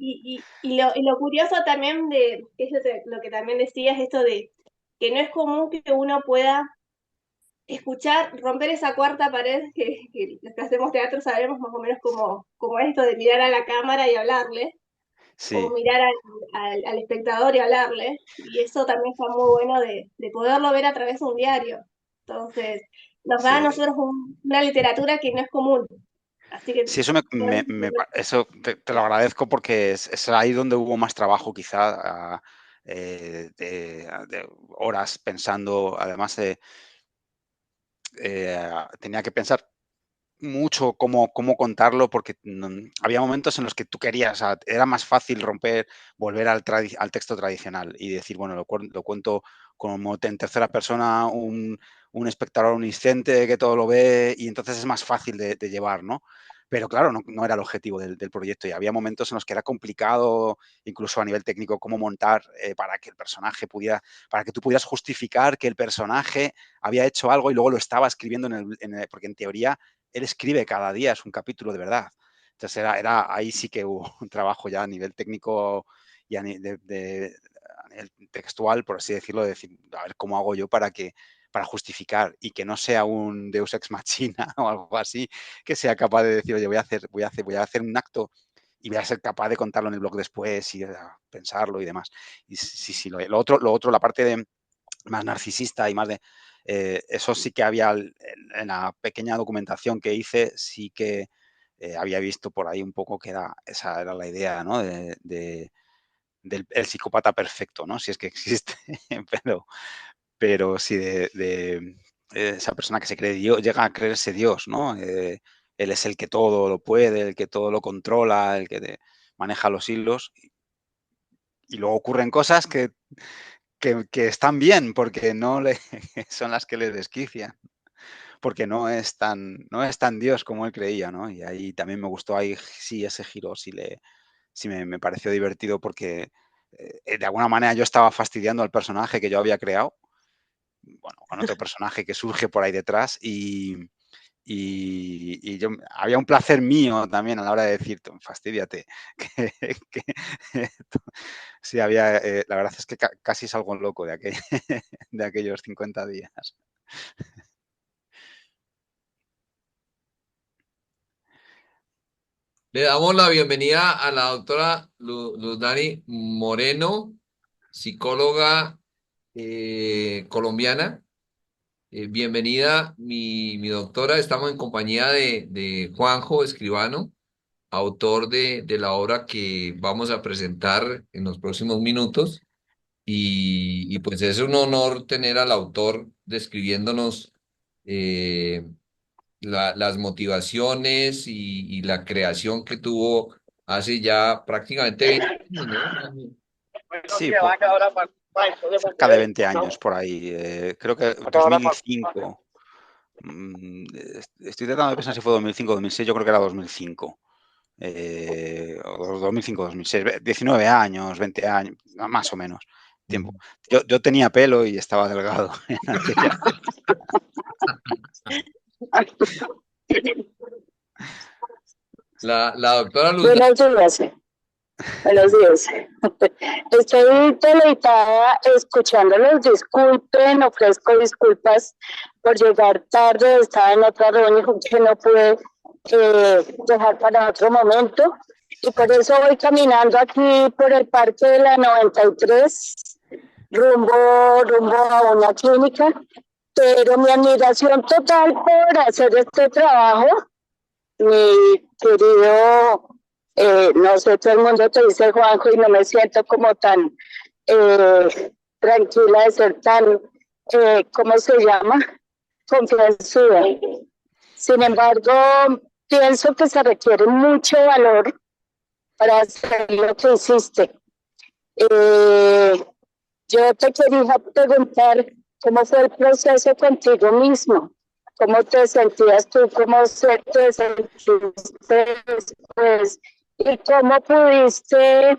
y lo curioso también que es lo que también decías, esto de que no es común que uno pueda escuchar, romper esa cuarta pared que los que hacemos teatro sabemos más o menos como esto de mirar a la cámara y hablarle, o sí, mirar al espectador y hablarle, y eso también está muy bueno de poderlo ver a través de un diario. Entonces, nos da a sí. nosotros una literatura que no es común. Así que, Sí, eso, eso te lo agradezco porque es ahí donde hubo más trabajo quizá, de horas pensando. Además, tenía que pensar mucho cómo contarlo porque había momentos en los que tú querías, o sea, era más fácil volver al texto tradicional y decir, bueno, lo cuento como en tercera persona, un espectador omnisciente que todo lo ve y entonces es más fácil de llevar, ¿no? pero claro, no era el objetivo del proyecto y había momentos en los que era complicado, incluso a nivel técnico, cómo montar para que el personaje para que tú pudieras justificar que el personaje había hecho algo y luego lo estaba escribiendo porque en teoría él escribe cada día, es un capítulo de verdad. Entonces ahí sí que hubo un trabajo ya a nivel técnico y a nivel textual, por así decirlo, de decir, a ver cómo hago yo para justificar y que no sea un Deus Ex Machina o algo así, que sea capaz de decir, oye, voy a hacer un acto y voy a ser capaz de contarlo en el blog después y pensarlo y demás. Y sí, lo otro, la parte más narcisista y más de... eso sí que había en la pequeña documentación que hice, sí que había visto por ahí un poco que esa era la idea, ¿no? del el psicópata perfecto, ¿no? Si es que existe, pero sí de esa persona que se cree Dios, llega a creerse Dios, ¿no? Él es el que todo lo puede, el que todo lo controla, el que maneja los hilos y luego ocurren cosas que están bien porque son las que le desquician, porque no es tan Dios como él creía, ¿no? Y ahí también me gustó ahí sí ese giro, sí me pareció divertido porque de alguna manera yo estaba fastidiando al personaje que yo había creado, bueno, con otro personaje que surge por ahí detrás y yo, había un placer mío también a la hora de decir, fastídiate, que sí había, la verdad es que casi salgo loco de aquellos 50 días. Le damos la bienvenida a la doctora Luzdani Moreno, psicóloga colombiana. Bienvenida, mi doctora. Estamos en compañía de Juanjo Escribano, autor de la obra que vamos a presentar en los próximos minutos. Y pues es un honor tener al autor describiéndonos eh, las motivaciones y la creación que tuvo hace ya prácticamente 20 años, ¿no? Sí, cerca de 20 años por ahí. Creo que 2005. Estoy tratando de pensar si fue 2005 o 2006. Yo creo que era 2005. O 2005, 2006. 19 años, 20 años, más o menos. Tiempo. Yo tenía pelo y estaba delgado en aquella. La doctora Luz. Buenos días. Buenos días. Estoy deleitada escuchándolos. Disculpen, ofrezco disculpas por llegar tarde. Estaba en otra reunión que no pude dejar para otro momento. Y por eso voy caminando aquí por el Parque de la 93, rumbo a una clínica. Pero mi admiración total por hacer este trabajo, mi querido, no sé, todo el mundo te dice Juanjo y no me siento como tan tranquila de ser tan, ¿cómo se llama? Confianzuda. Sin embargo, pienso que se requiere mucho valor para hacer lo que hiciste. Yo te quería preguntar cómo fue el proceso contigo mismo. ¿Cómo te sentías tú? ¿Cómo te sentiste después? ¿Y cómo pudiste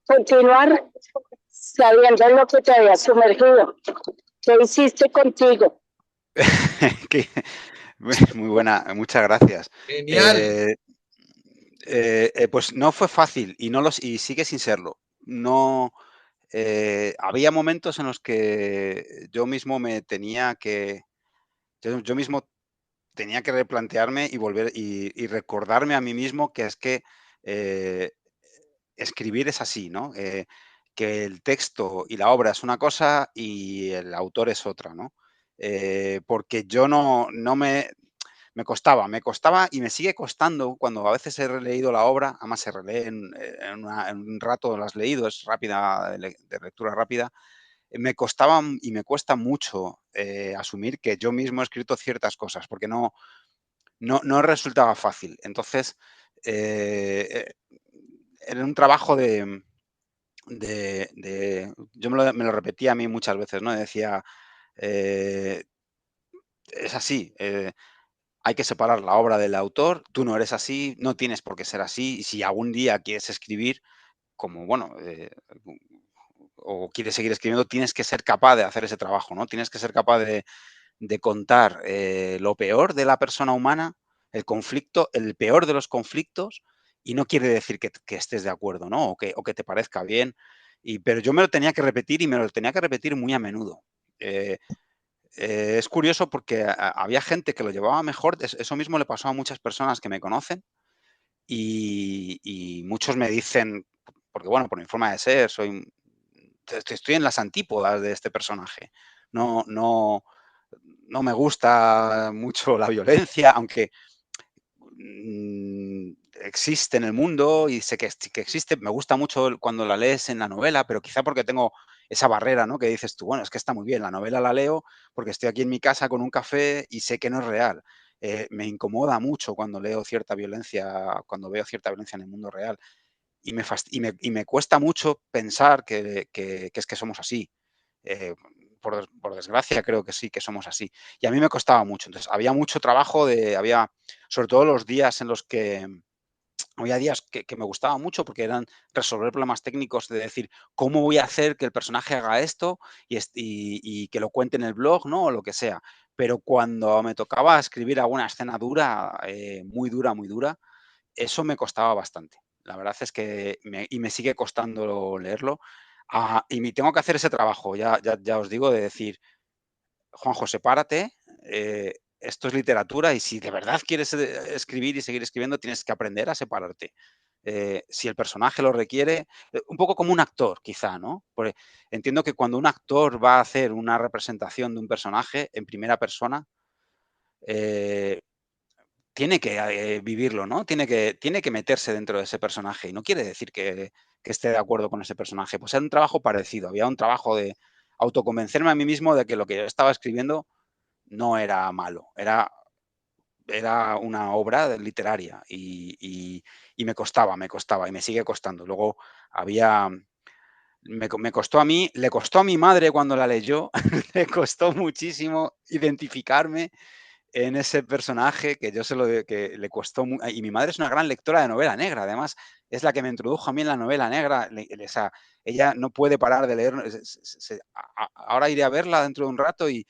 continuar sabiendo lo que te había sumergido? ¿Qué hiciste contigo? Muy buena, muchas gracias. Genial. Pues no fue fácil y sigue sin serlo. No, había momentos en los que yo mismo yo mismo tenía que replantearme y volver y recordarme a mí mismo que es que eh, escribir es así, ¿no? Que el texto y la obra es una cosa y el autor es otra, ¿no? Porque yo no me costaba y me sigue costando cuando a veces he releído la obra, además se relee en un rato, lo has leído, es rápida, de lectura rápida, me costaba y me cuesta mucho asumir que yo mismo he escrito ciertas cosas, porque no resultaba fácil. Entonces, era un trabajo yo me lo repetía a mí muchas veces, ¿no? Decía, es así, hay que separar la obra del autor, tú no eres así, no tienes por qué ser así, y si algún día quieres escribir, como bueno, o quieres seguir escribiendo, tienes que ser capaz de hacer ese trabajo, ¿no? Tienes que ser capaz de contar lo peor de la persona humana, el conflicto, el peor de los conflictos, y no quiere decir que estés de acuerdo, ¿no? O que te parezca bien. Pero yo me lo tenía que repetir y me lo tenía que repetir muy a menudo. Es curioso porque había gente que lo llevaba mejor, eso mismo le pasó a muchas personas que me conocen y muchos me dicen, porque bueno, por mi forma de ser, estoy en las antípodas de este personaje. No, no, no me gusta mucho la violencia, aunque existe en el mundo y sé que existe. Me gusta mucho cuando la lees en la novela, pero quizá porque tengo esa barrera, ¿no? Que dices tú, bueno, es que está muy bien, la novela la leo porque estoy aquí en mi casa con un café y sé que no es real. Me incomoda mucho cuando leo cierta violencia, cuando veo cierta violencia en el mundo real y me cuesta mucho pensar que es que somos así. Por desgracia creo que sí, que somos así. Y a mí me costaba mucho. Entonces, había mucho trabajo sobre todo los días en los que había días que me gustaba mucho porque eran resolver problemas técnicos de decir, ¿cómo voy a hacer que el personaje haga esto y que lo cuente en el blog, ¿no? O lo que sea. Pero cuando me tocaba escribir alguna escena dura, muy dura, eso me costaba bastante. La verdad es que me sigue costando leerlo. Y tengo que hacer ese trabajo, ya os digo, de decir, Juanjo, sepárate, esto es literatura y si de verdad quieres escribir y seguir escribiendo, tienes que aprender a separarte. Si el personaje lo requiere, un poco como un actor, quizá, ¿no? Porque entiendo que cuando un actor va a hacer una representación de un personaje en primera persona, eh, tiene que vivirlo, ¿no? Tiene que meterse dentro de ese personaje y no quiere decir que esté de acuerdo con ese personaje. Pues era un trabajo parecido, había un trabajo de autoconvencerme a mí mismo de que lo que yo estaba escribiendo no era malo, era una obra literaria y me costaba y me sigue costando. Luego me costó a mí, le costó a mi madre cuando la leyó, le costó muchísimo identificarme en ese personaje que yo que le costó y mi madre es una gran lectora de novela negra, además es la que me introdujo a mí en la novela negra, ella no puede parar de leer, ahora iré a verla dentro de un rato y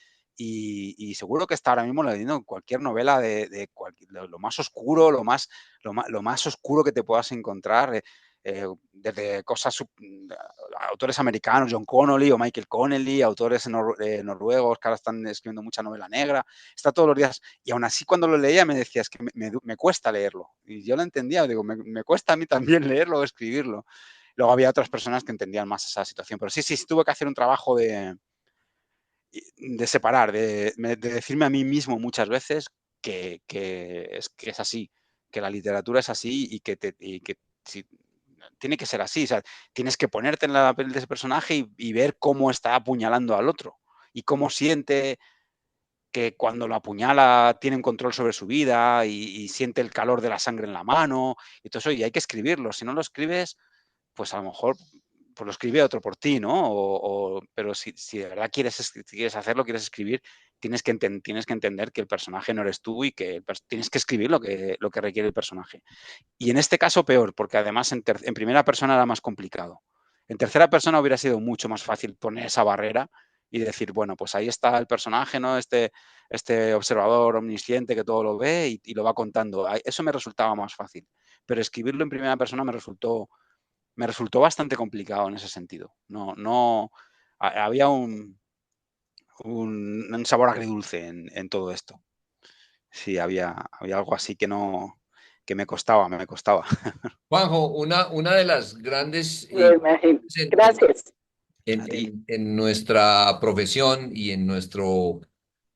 seguro que está ahora mismo leyendo cualquier novela de lo más oscuro, lo más oscuro que te puedas encontrar, desde autores americanos, John Connolly o Michael Connelly, autores noruegos que ahora están escribiendo mucha novela negra, está todos los días. Y aún así cuando lo leía me decía, es que me cuesta leerlo. Y yo lo entendía, digo, me cuesta a mí también leerlo o escribirlo. Luego había otras personas que entendían más esa situación. Pero sí, tuve que hacer un trabajo de separar, de decirme a mí mismo muchas veces que es así, que la literatura es así y que si, tiene que ser así. O sea, tienes que ponerte en la piel de ese personaje y ver cómo está apuñalando al otro y cómo siente que cuando lo apuñala tiene un control sobre su vida y siente el calor de la sangre en la mano y todo eso, y hay que escribirlo. Si no lo escribes, pues a lo mejor pues lo escribe otro por ti, ¿no? Pero si de verdad quieres hacerlo, quieres escribir, tienes que entender que el personaje no eres tú y que tienes que escribir lo que requiere el personaje. Y en este caso peor, porque además en primera persona era más complicado. En tercera persona hubiera sido mucho más fácil poner esa barrera y decir, bueno, pues ahí está el personaje, ¿no? Este observador omnisciente que todo lo ve y lo va contando. Eso me resultaba más fácil. Pero escribirlo en primera persona me resultó bastante complicado en ese sentido. Había un sabor agridulce en todo esto. Sí, había algo así que me costaba, me costaba. Juanjo, una de las grandes Lo imagino. Gracias. A ti. en nuestra profesión y en nuestro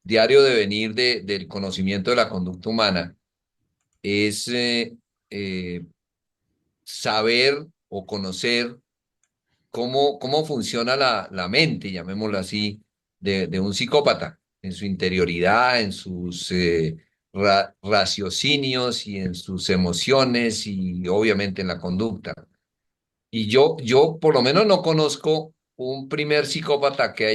diario devenir del conocimiento de la conducta humana es eh, saber o conocer cómo funciona la mente, llamémoslo así, de un psicópata, en su interioridad, en sus raciocinios y en sus emociones y obviamente en la conducta. Y yo por lo menos no conozco un primer psicópata que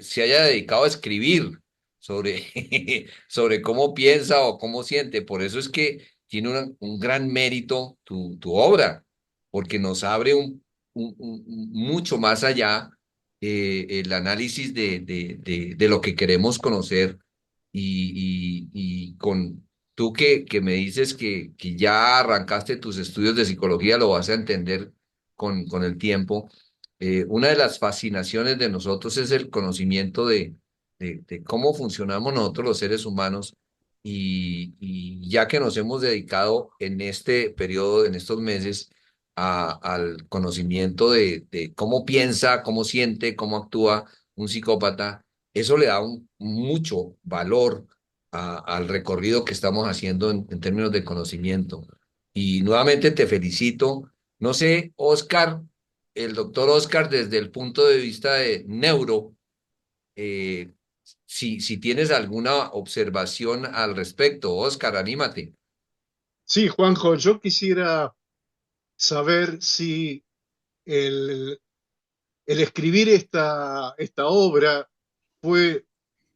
se haya dedicado a escribir sobre, sobre cómo piensa o cómo siente. Por eso es que tiene un gran mérito tu obra, porque nos abre mucho más allá el análisis de lo que queremos conocer y con tú que me dices que ya arrancaste tus estudios de psicología, lo vas a entender con el tiempo. Una de las fascinaciones de nosotros es el conocimiento de cómo funcionamos nosotros los seres humanos y ya que nos hemos dedicado en este periodo, en estos meses, al conocimiento de cómo piensa, cómo siente, cómo actúa un psicópata, eso le da mucho valor al recorrido que estamos haciendo en términos de conocimiento. Y nuevamente te felicito. No sé, Oscar, el doctor Oscar, desde el punto de vista de neuro, eh, si tienes alguna observación al respecto, Oscar, anímate. Sí, Juanjo, yo quisiera saber si el, el escribir esta obra fue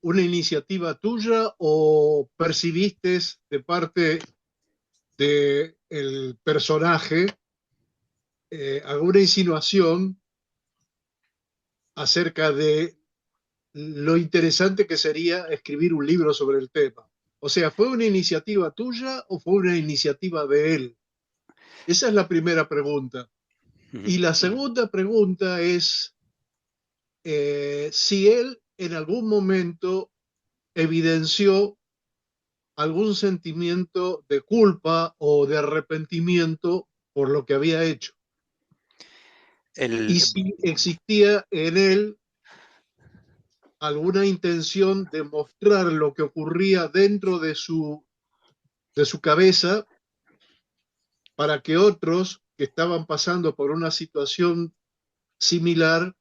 una iniciativa tuya o percibiste de parte del personaje alguna insinuación acerca de lo interesante que sería escribir un libro sobre el tema. O sea, ¿fue una iniciativa tuya o fue una iniciativa de él? Esa es la primera pregunta. Y la segunda pregunta es si él en algún momento evidenció algún sentimiento de culpa o de arrepentimiento por lo que había hecho. Y si existía en él alguna intención de mostrar lo que ocurría dentro de su cabeza para que otros que estaban pasando por una situación similar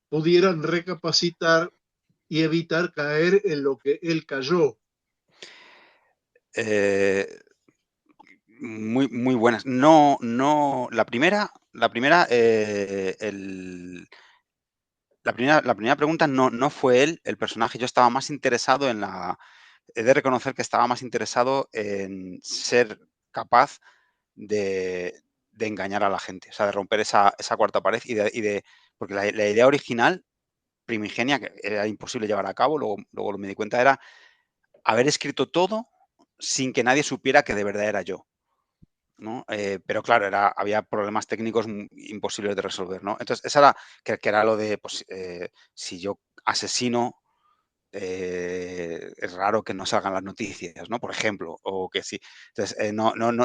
pudieran recapacitar y evitar caer en lo que él cayó. Muy buenas. No, la primera, la primera pregunta no fue él, el personaje. Yo estaba más interesado he de reconocer que estaba más interesado en ser capaz de engañar a la gente, o sea, de romper esa cuarta pared porque la idea original, primigenia, que era imposible llevar a cabo, luego me di cuenta, era haber escrito todo sin que nadie supiera que de verdad era yo, ¿no? Pero claro, había problemas técnicos imposibles de resolver, ¿no? Entonces, esa era, que era lo de, pues, si yo asesino, es raro que no salgan las noticias, ¿no? Por ejemplo, o que sí. Entonces,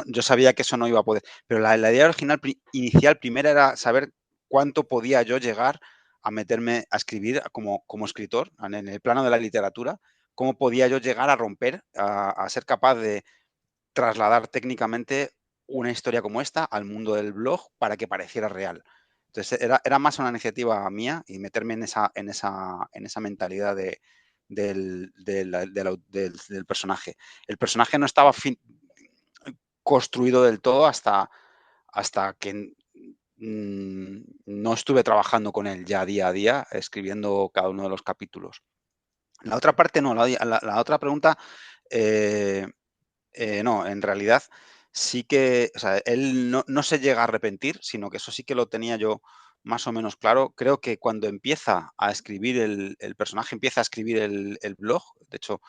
yo sabía que eso no iba a poder. Pero la idea original, inicial, primera, era saber cuánto podía yo llegar a meterme a escribir como escritor, en el plano de la literatura, cómo podía yo llegar a romper, a ser capaz de trasladar técnicamente una historia como esta al mundo del blog para que pareciera real. Entonces, era más una iniciativa mía y meterme en esa mentalidad del personaje. El personaje no estaba construido del todo hasta que no estuve trabajando con él ya día a día, escribiendo cada uno de los capítulos. La otra parte no, la otra pregunta, no, en realidad sí que, o sea, él no se llega a arrepentir, sino que eso sí que lo tenía yo más o menos claro. Creo que cuando empieza a escribir el personaje, empieza a escribir el blog, de hecho,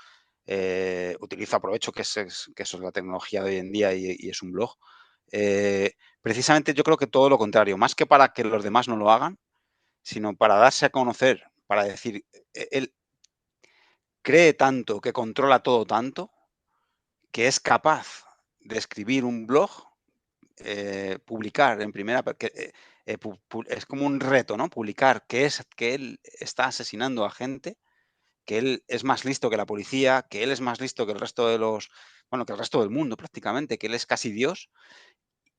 aprovecho que eso es la tecnología de hoy en día y es un blog. Precisamente yo creo que todo lo contrario, más que para que los demás no lo hagan, sino para darse a conocer, para decir, él cree tanto, que controla todo tanto, que es capaz de escribir un blog, publicar en primera, es como un reto, ¿no? Publicar que él está asesinando a gente, que él es más listo que la policía, que él es más listo que el resto que el resto del mundo prácticamente, que él es casi Dios,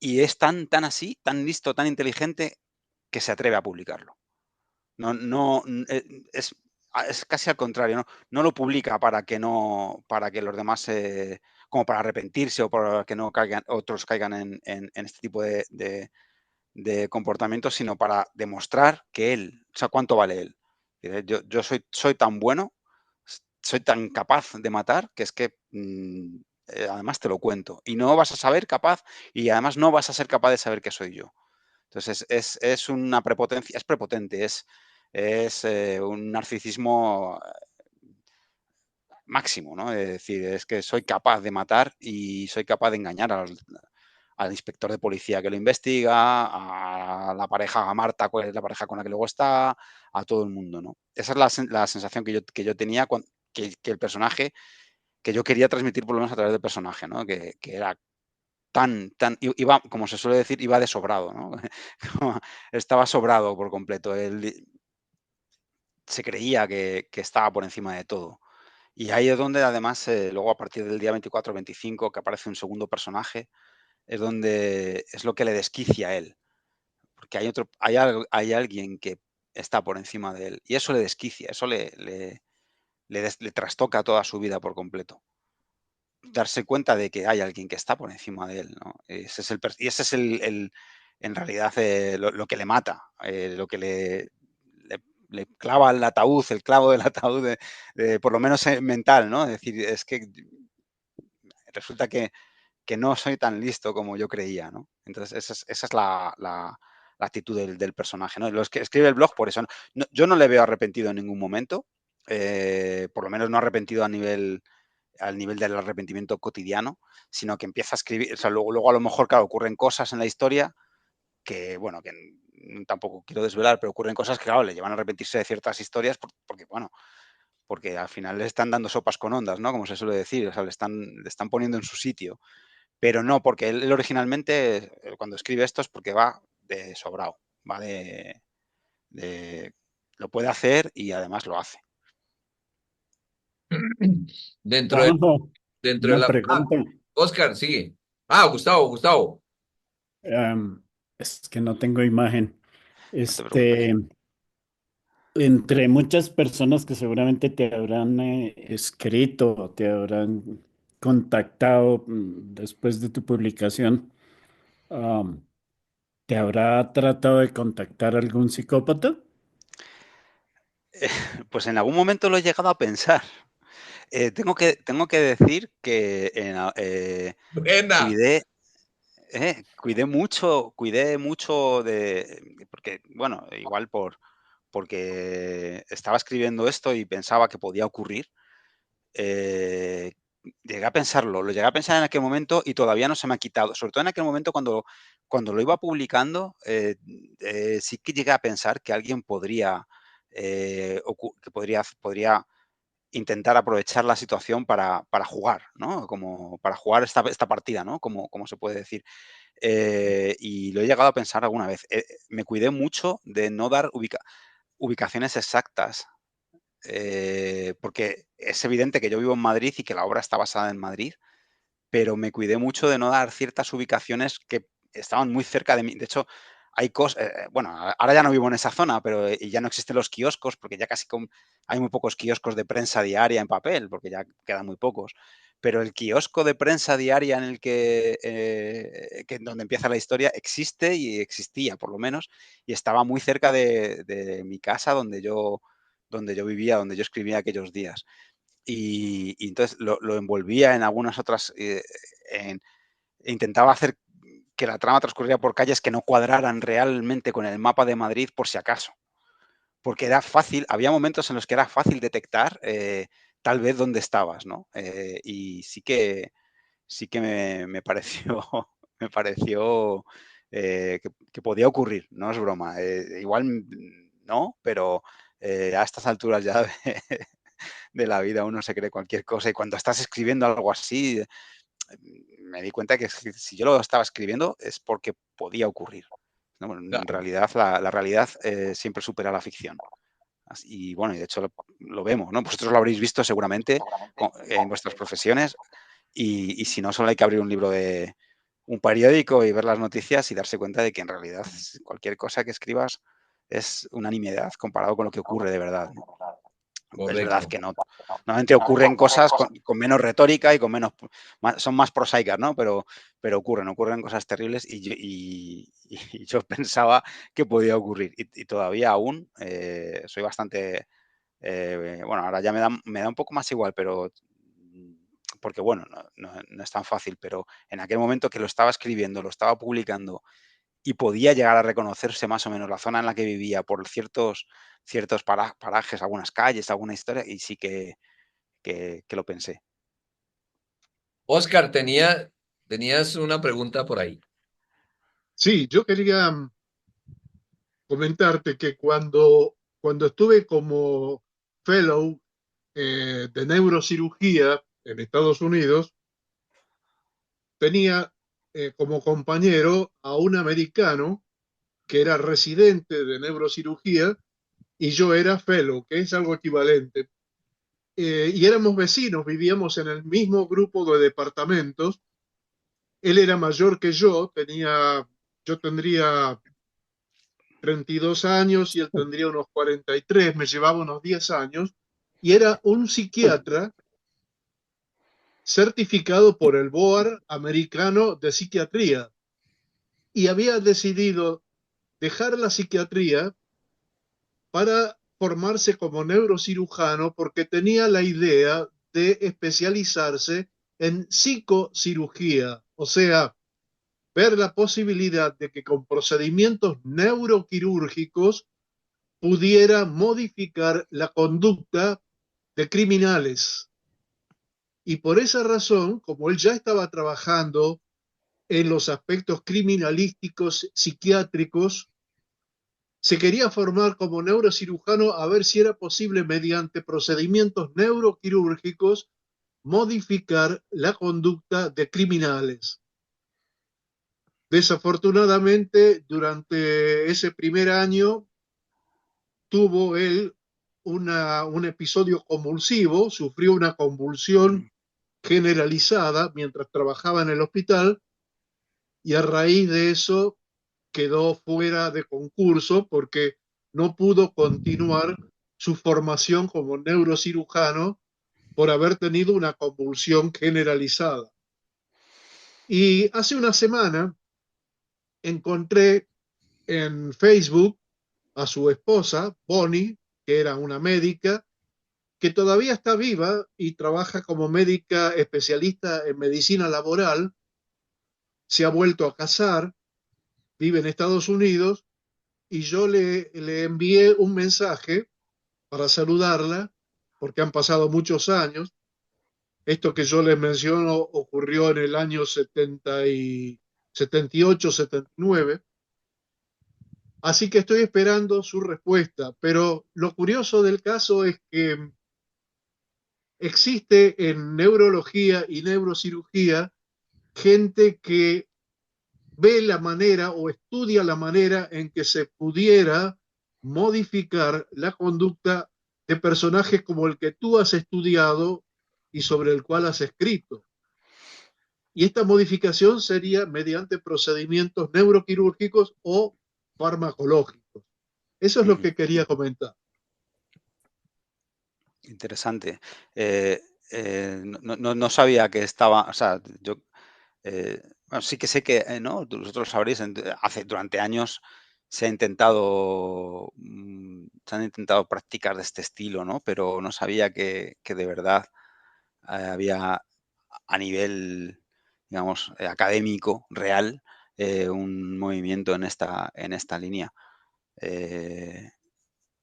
y es tan así, tan listo, tan inteligente, que se atreve a publicarlo. Es casi al contrario, no lo publica para que los demás, como para arrepentirse o para que no otros caigan en este tipo de comportamientos, sino para demostrar que él, o sea, cuánto vale él. Yo soy tan bueno soy tan capaz de matar que es que además te lo cuento. Y no vas a saber capaz, y además no vas a ser capaz de saber que soy yo. Entonces es una prepotencia, es prepotente, es un narcisismo máximo, ¿no? Es decir, es que soy capaz de matar y soy capaz de engañar al inspector de policía que lo investiga, a la pareja, a Marta, que es la pareja con la que luego está, a todo el mundo, ¿no? Esa es la sensación que yo tenía que el personaje, que yo quería transmitir por lo menos a través del personaje, ¿no? Que era iba, como se suele decir, iba de sobrado, ¿no? Estaba sobrado por completo. Él se creía que estaba por encima de todo. Y ahí es donde además, luego a partir del día 24 o 25, que aparece un segundo personaje, es donde es lo que le desquicia a él. Porque hay alguien que está por encima de él. Y eso le desquicia, eso le trastoca toda su vida por completo. Darse cuenta de que hay alguien que está por encima de él, ¿no? Ese es y ese es en realidad, lo que le mata, lo que le clava el ataúd, el clavo del ataúd, por lo menos mental, ¿no? Es decir, es que resulta que no soy tan listo como yo creía, ¿no? Entonces, esa es la actitud del personaje, ¿no? Los que escribe el blog, por eso, yo no le veo arrepentido en ningún momento, por lo menos no arrepentido al nivel del arrepentimiento cotidiano, sino que empieza a escribir, o sea, luego a lo mejor, claro, ocurren cosas en la historia que, bueno, que tampoco quiero desvelar, pero ocurren cosas que, claro, le llevan a arrepentirse de ciertas historias porque, bueno, porque al final le están dando sopas con ondas, ¿no? Como se suele decir, o sea, le están poniendo en su sitio. Pero no, porque él originalmente, cuando escribe esto es porque va de sobrado, va lo puede hacer y además lo hace. Dentro de, Juanjo, dentro de una la... pregunta. Oscar, sigue. Gustavo. Am, es que no tengo imagen. No te preocupes. Entre muchas personas que seguramente te habrán escrito, te habrán contactado después de tu publicación, am, ¿te habrá tratado de contactar algún psicópata? Pues en algún momento lo he llegado a pensar. Tengo que decir que Buena. cuidé, cuidé mucho porque, bueno, igual porque estaba escribiendo esto y pensaba que podía ocurrir. Eh, Llegué a pensarlo, lo llegué a pensar en aquel momento y todavía no se me ha quitado. Sobre todo en aquel momento cuando lo iba publicando, sí que llegué a pensar que alguien que podría intentar aprovechar la situación para jugar, ¿no? Como para jugar esta partida, ¿no? Como se puede decir. Y lo he llegado a pensar alguna vez. Me cuidé mucho de no dar ubicaciones exactas, porque es evidente que yo vivo en Madrid y que la obra está basada en Madrid, pero me cuidé mucho de no dar ciertas ubicaciones que estaban muy cerca de mí. De hecho, hay cosas, bueno, ahora ya no vivo en esa zona, pero y ya no existen los kioscos, porque ya hay muy pocos kioscos de prensa diaria en papel, porque ya quedan muy pocos. Pero el kiosco de prensa diaria en el donde empieza la historia existe y existía, por lo menos, y estaba muy cerca de mi casa donde yo vivía, donde yo escribía aquellos días. Y entonces lo envolvía en algunas otras, intentaba hacer que la trama transcurriera por calles que no cuadraran realmente con el mapa de Madrid por si acaso. Porque era fácil, había momentos en los que era fácil detectar tal vez dónde estabas, ¿no? Y sí que me pareció, me pareció que podía ocurrir, no es broma. Igual no, pero a estas alturas ya de la vida uno se cree cualquier cosa y cuando estás escribiendo algo así, me di cuenta que si yo lo estaba escribiendo es porque podía ocurrir, ¿no? En Claro. realidad, la realidad siempre supera la ficción. Y bueno, y de hecho lo vemos, ¿no? Vosotros lo habréis visto seguramente en vuestras profesiones y si no, solo hay que abrir un periódico y ver las noticias y darse cuenta de que en realidad cualquier cosa que escribas es una nimiedad comparado con lo que ocurre de verdad, ¿no? Es verdad Correcto. que no. Normalmente ocurren cosas con menos retórica y son más prosaicas, ¿no? Pero ocurren cosas terribles y yo pensaba que podía ocurrir. Y todavía aún soy bastante Bueno, ahora ya me da un poco más igual, pero porque bueno, no es tan fácil, pero en aquel momento que lo estaba escribiendo, lo estaba publicando y podía llegar a reconocerse más o menos la zona en la que vivía por ciertos parajes, algunas calles, alguna historia, y sí que lo pensé. Oscar, tenías una pregunta por ahí. Sí, yo quería comentarte que cuando estuve como fellow de neurocirugía en Estados Unidos, tenía como compañero a un americano que era residente de neurocirugía y yo era fellow, que es algo equivalente. Y éramos vecinos, vivíamos en el mismo grupo de departamentos. Él era mayor que yo tendría 32 años y él tendría unos 43, me llevaba unos 10 años, y era un psiquiatra certificado por el BOAR americano de psiquiatría, y había decidido dejar la psiquiatría para formarse como neurocirujano porque tenía la idea de especializarse en psicocirugía, o sea, ver la posibilidad de que con procedimientos neuroquirúrgicos pudiera modificar la conducta de criminales. Y por esa razón, como él ya estaba trabajando en los aspectos criminalísticos, psiquiátricos, se quería formar como neurocirujano a ver si era posible, mediante procedimientos neuroquirúrgicos, modificar la conducta de criminales. Desafortunadamente, durante ese primer año, tuvo él un episodio convulsivo, sufrió una convulsión generalizada mientras trabajaba en el hospital, y a raíz de eso quedó fuera de concurso porque no pudo continuar su formación como neurocirujano por haber tenido una convulsión generalizada. Y hace una semana encontré en Facebook a su esposa, Bonnie, que era una médica, que todavía está viva y trabaja como médica especialista en medicina laboral. Se ha vuelto a casar, vive en Estados Unidos, y yo le envié un mensaje para saludarla, porque han pasado muchos años. Esto que yo les menciono ocurrió en el año 78, 79. Así que estoy esperando su respuesta. Pero lo curioso del caso es que existe en neurología y neurocirugía gente que ve la manera o estudia la manera en que se pudiera modificar la conducta de personajes como el que tú has estudiado y sobre el cual has escrito. Y esta modificación sería mediante procedimientos neuroquirúrgicos o farmacológicos. Eso es lo que quería comentar. Interesante. No sabía que estaba, o sea, yo bueno, sí que sé que, ¿no? Vosotros sabréis, durante años se han intentado prácticas de este estilo, ¿no? Pero no sabía que de verdad había a nivel, digamos, académico, real, un movimiento en esta línea.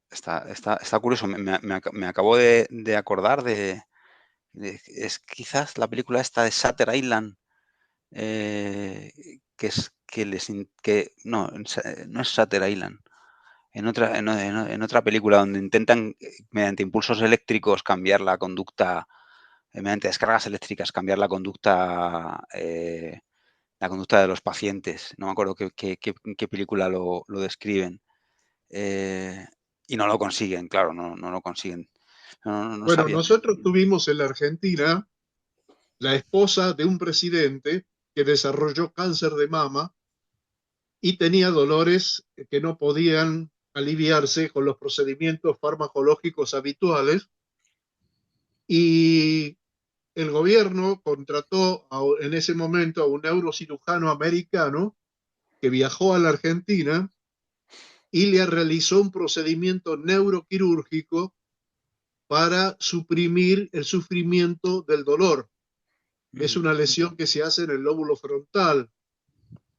Está curioso. Me acabo de acordar es quizás la película esta de Shutter Island, que es que no, no es Shutter Island. En otra película donde intentan, mediante impulsos eléctricos, cambiar la conducta, mediante descargas eléctricas, cambiar la conducta de los pacientes. No me acuerdo qué película lo describen. Y no lo consiguen, claro, no lo consiguen. No Bueno, sabía. nosotros tuvimos en la Argentina la esposa de un presidente que desarrolló cáncer de mama y tenía dolores que no podían aliviarse con los procedimientos farmacológicos habituales, y el gobierno contrató en ese momento a un neurocirujano americano que viajó a la Argentina y le realizó un procedimiento neuroquirúrgico para suprimir el sufrimiento del dolor. Es una lesión que se hace en el lóbulo frontal,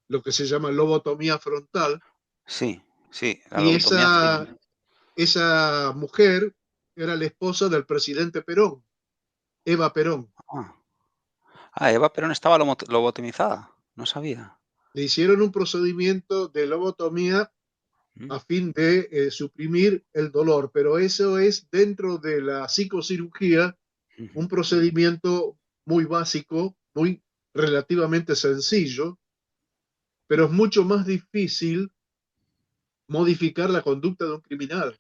lo que se llama lobotomía frontal, Sí, sí, la y lobotomía, sí. esa mujer era la esposa del presidente Perón, Eva Perón. Eva Perón estaba lobotomizada, no sabía. Le hicieron un procedimiento de lobotomía a fin de suprimir el dolor, pero eso es dentro de la psicocirugía un procedimiento muy básico, muy relativamente sencillo, pero es mucho más difícil modificar la conducta de un criminal.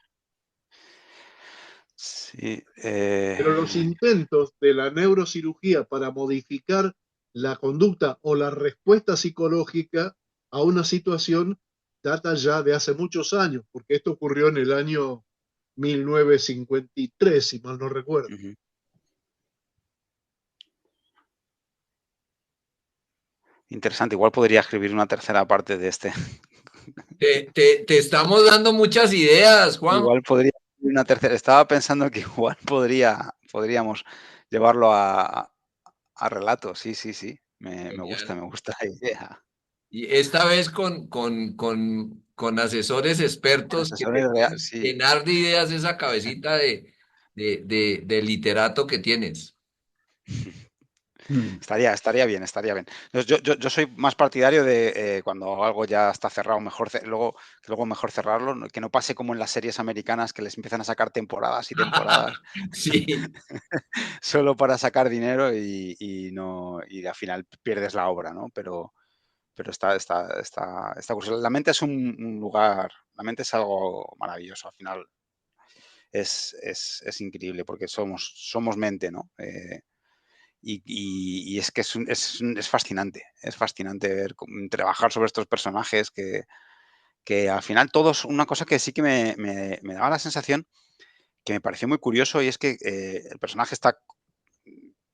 Sí, Pero los intentos de la neurocirugía para modificar la conducta o la respuesta psicológica a una situación data ya de hace muchos años, porque esto ocurrió en el año 1953, si mal no recuerdo. Interesante, igual podría escribir una tercera parte de este. Te estamos dando muchas ideas, Juan. Igual podría escribir una tercera. Estaba pensando que igual podríamos llevarlo a relato. Sí, sí, sí. Me gusta la idea. Y esta vez con asesores expertos que te Asesores pueden sí. llenar de ideas esa cabecita de literato que tienes. Estaría bien, estaría bien. Entonces, yo soy más partidario de cuando algo ya está cerrado, luego mejor cerrarlo, que no pase como en las series americanas que les empiezan a sacar temporadas y temporadas Sí. solo para sacar dinero y al final pierdes la obra, ¿no? Pero está curioso. La mente es un lugar, la mente es algo maravilloso, al final es increíble porque somos mente, ¿no? Y es que es fascinante ver trabajar sobre estos personajes que al final todos, una cosa que sí que me daba la sensación que me pareció muy curioso y es que el personaje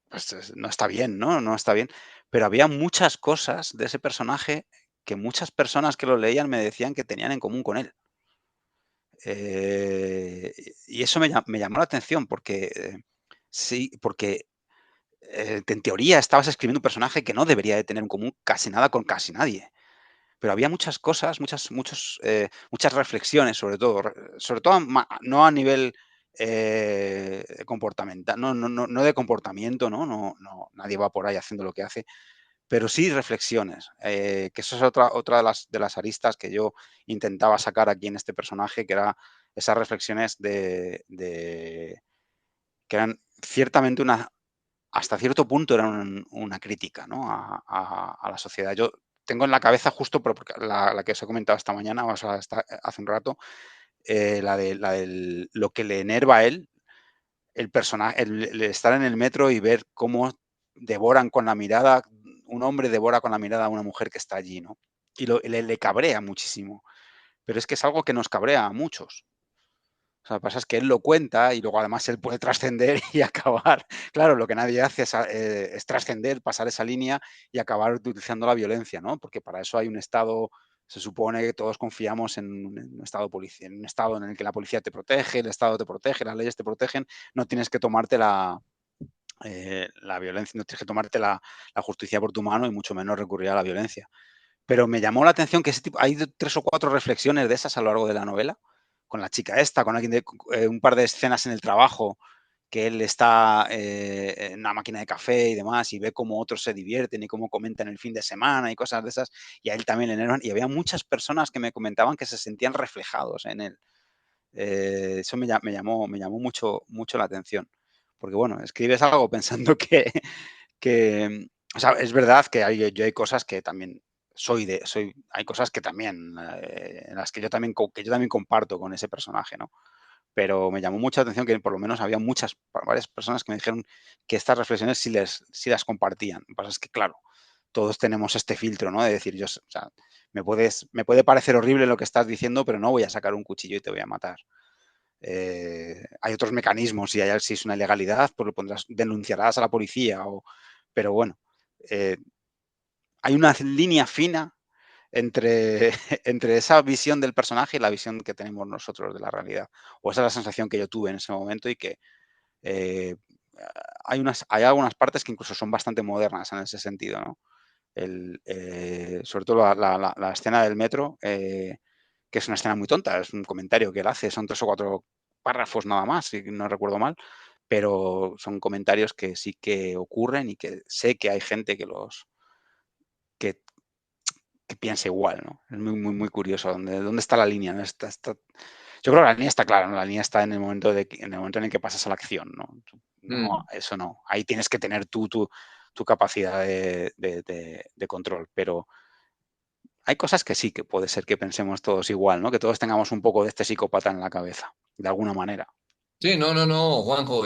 pues, no está bien, ¿no? No está bien, pero había muchas cosas de ese personaje que muchas personas que lo leían me decían que tenían en común con él. Y eso me llamó la atención porque sí, porque en teoría estabas escribiendo un personaje que no debería de tener en común casi nada con casi nadie. Pero había muchas cosas, muchas reflexiones, sobre todo no a nivel comportamental, no de comportamiento, no, nadie va por ahí haciendo lo que hace, pero sí reflexiones, que eso es otra de las aristas que yo intentaba sacar aquí en este personaje, que era esas reflexiones que eran ciertamente hasta cierto punto eran una crítica, ¿no? a la sociedad. Yo tengo en la cabeza justo porque la que os he comentado esta mañana, o sea, hace un rato, la de lo que le enerva a él, el personaje, el estar en el metro y ver cómo devoran con la mirada, un hombre devora con la mirada a una mujer que está allí, ¿no? Y le cabrea muchísimo. Pero es que es algo que nos cabrea a muchos. O sea, lo que pasa es que él lo cuenta y luego además él puede trascender y acabar. Claro, lo que nadie hace es trascender, pasar esa línea y acabar utilizando la violencia, ¿no? Porque para eso hay un Estado, se supone que todos confiamos en un Estado en un Estado en el que la policía te protege, el Estado te protege, las leyes te protegen, no tienes que tomarte la violencia, no tienes que tomarte la justicia por tu mano y mucho menos recurrir a la violencia. Pero me llamó la atención que hay 3 o 4 reflexiones de esas a lo largo de la novela, con la chica esta, con alguien un par de escenas en el trabajo, que él está en una máquina de café y demás, y ve cómo otros se divierten y cómo comentan el fin de semana y cosas de esas, y a él también le enervan. Y había muchas personas que me comentaban que se sentían reflejados en él. Eso me llamó mucho la atención. Porque bueno, escribes algo pensando o sea, es verdad que yo hay cosas que también hay cosas que también, en las que yo también comparto con ese personaje, ¿no? Pero me llamó mucha atención que por lo menos había varias personas que me dijeron que estas reflexiones sí las compartían. Lo que pasa es que, claro, todos tenemos este filtro, ¿no? De decir, o sea, me puede parecer horrible lo que estás diciendo, pero no voy a sacar un cuchillo y te voy a matar. Hay otros mecanismos, si es una ilegalidad, pues denunciarás a la policía, pero bueno, hay una línea fina entre, entre esa visión del personaje y la visión que tenemos nosotros de la realidad. O esa es la sensación que yo tuve en ese momento y que eh, hay algunas partes que incluso son bastante modernas en ese sentido, ¿no? Sobre todo la escena del metro, que es una escena muy tonta, es un comentario que él hace, son 3 o 4 párrafos nada más, si no recuerdo mal, pero son comentarios que sí que ocurren y que sé que hay gente que, que piensa igual, ¿no? Es muy curioso. ¿Dónde está la línea? ¿No? Yo creo que la línea está clara, ¿no? La línea está en el momento, en el momento en el que pasas a la acción, ¿no? No, eso no. Ahí tienes que tener tu capacidad de control, pero hay cosas que sí, que puede ser que pensemos todos igual, ¿no? Que todos tengamos un poco de este psicópata en la cabeza, de alguna manera. Sí, no, Juanjo,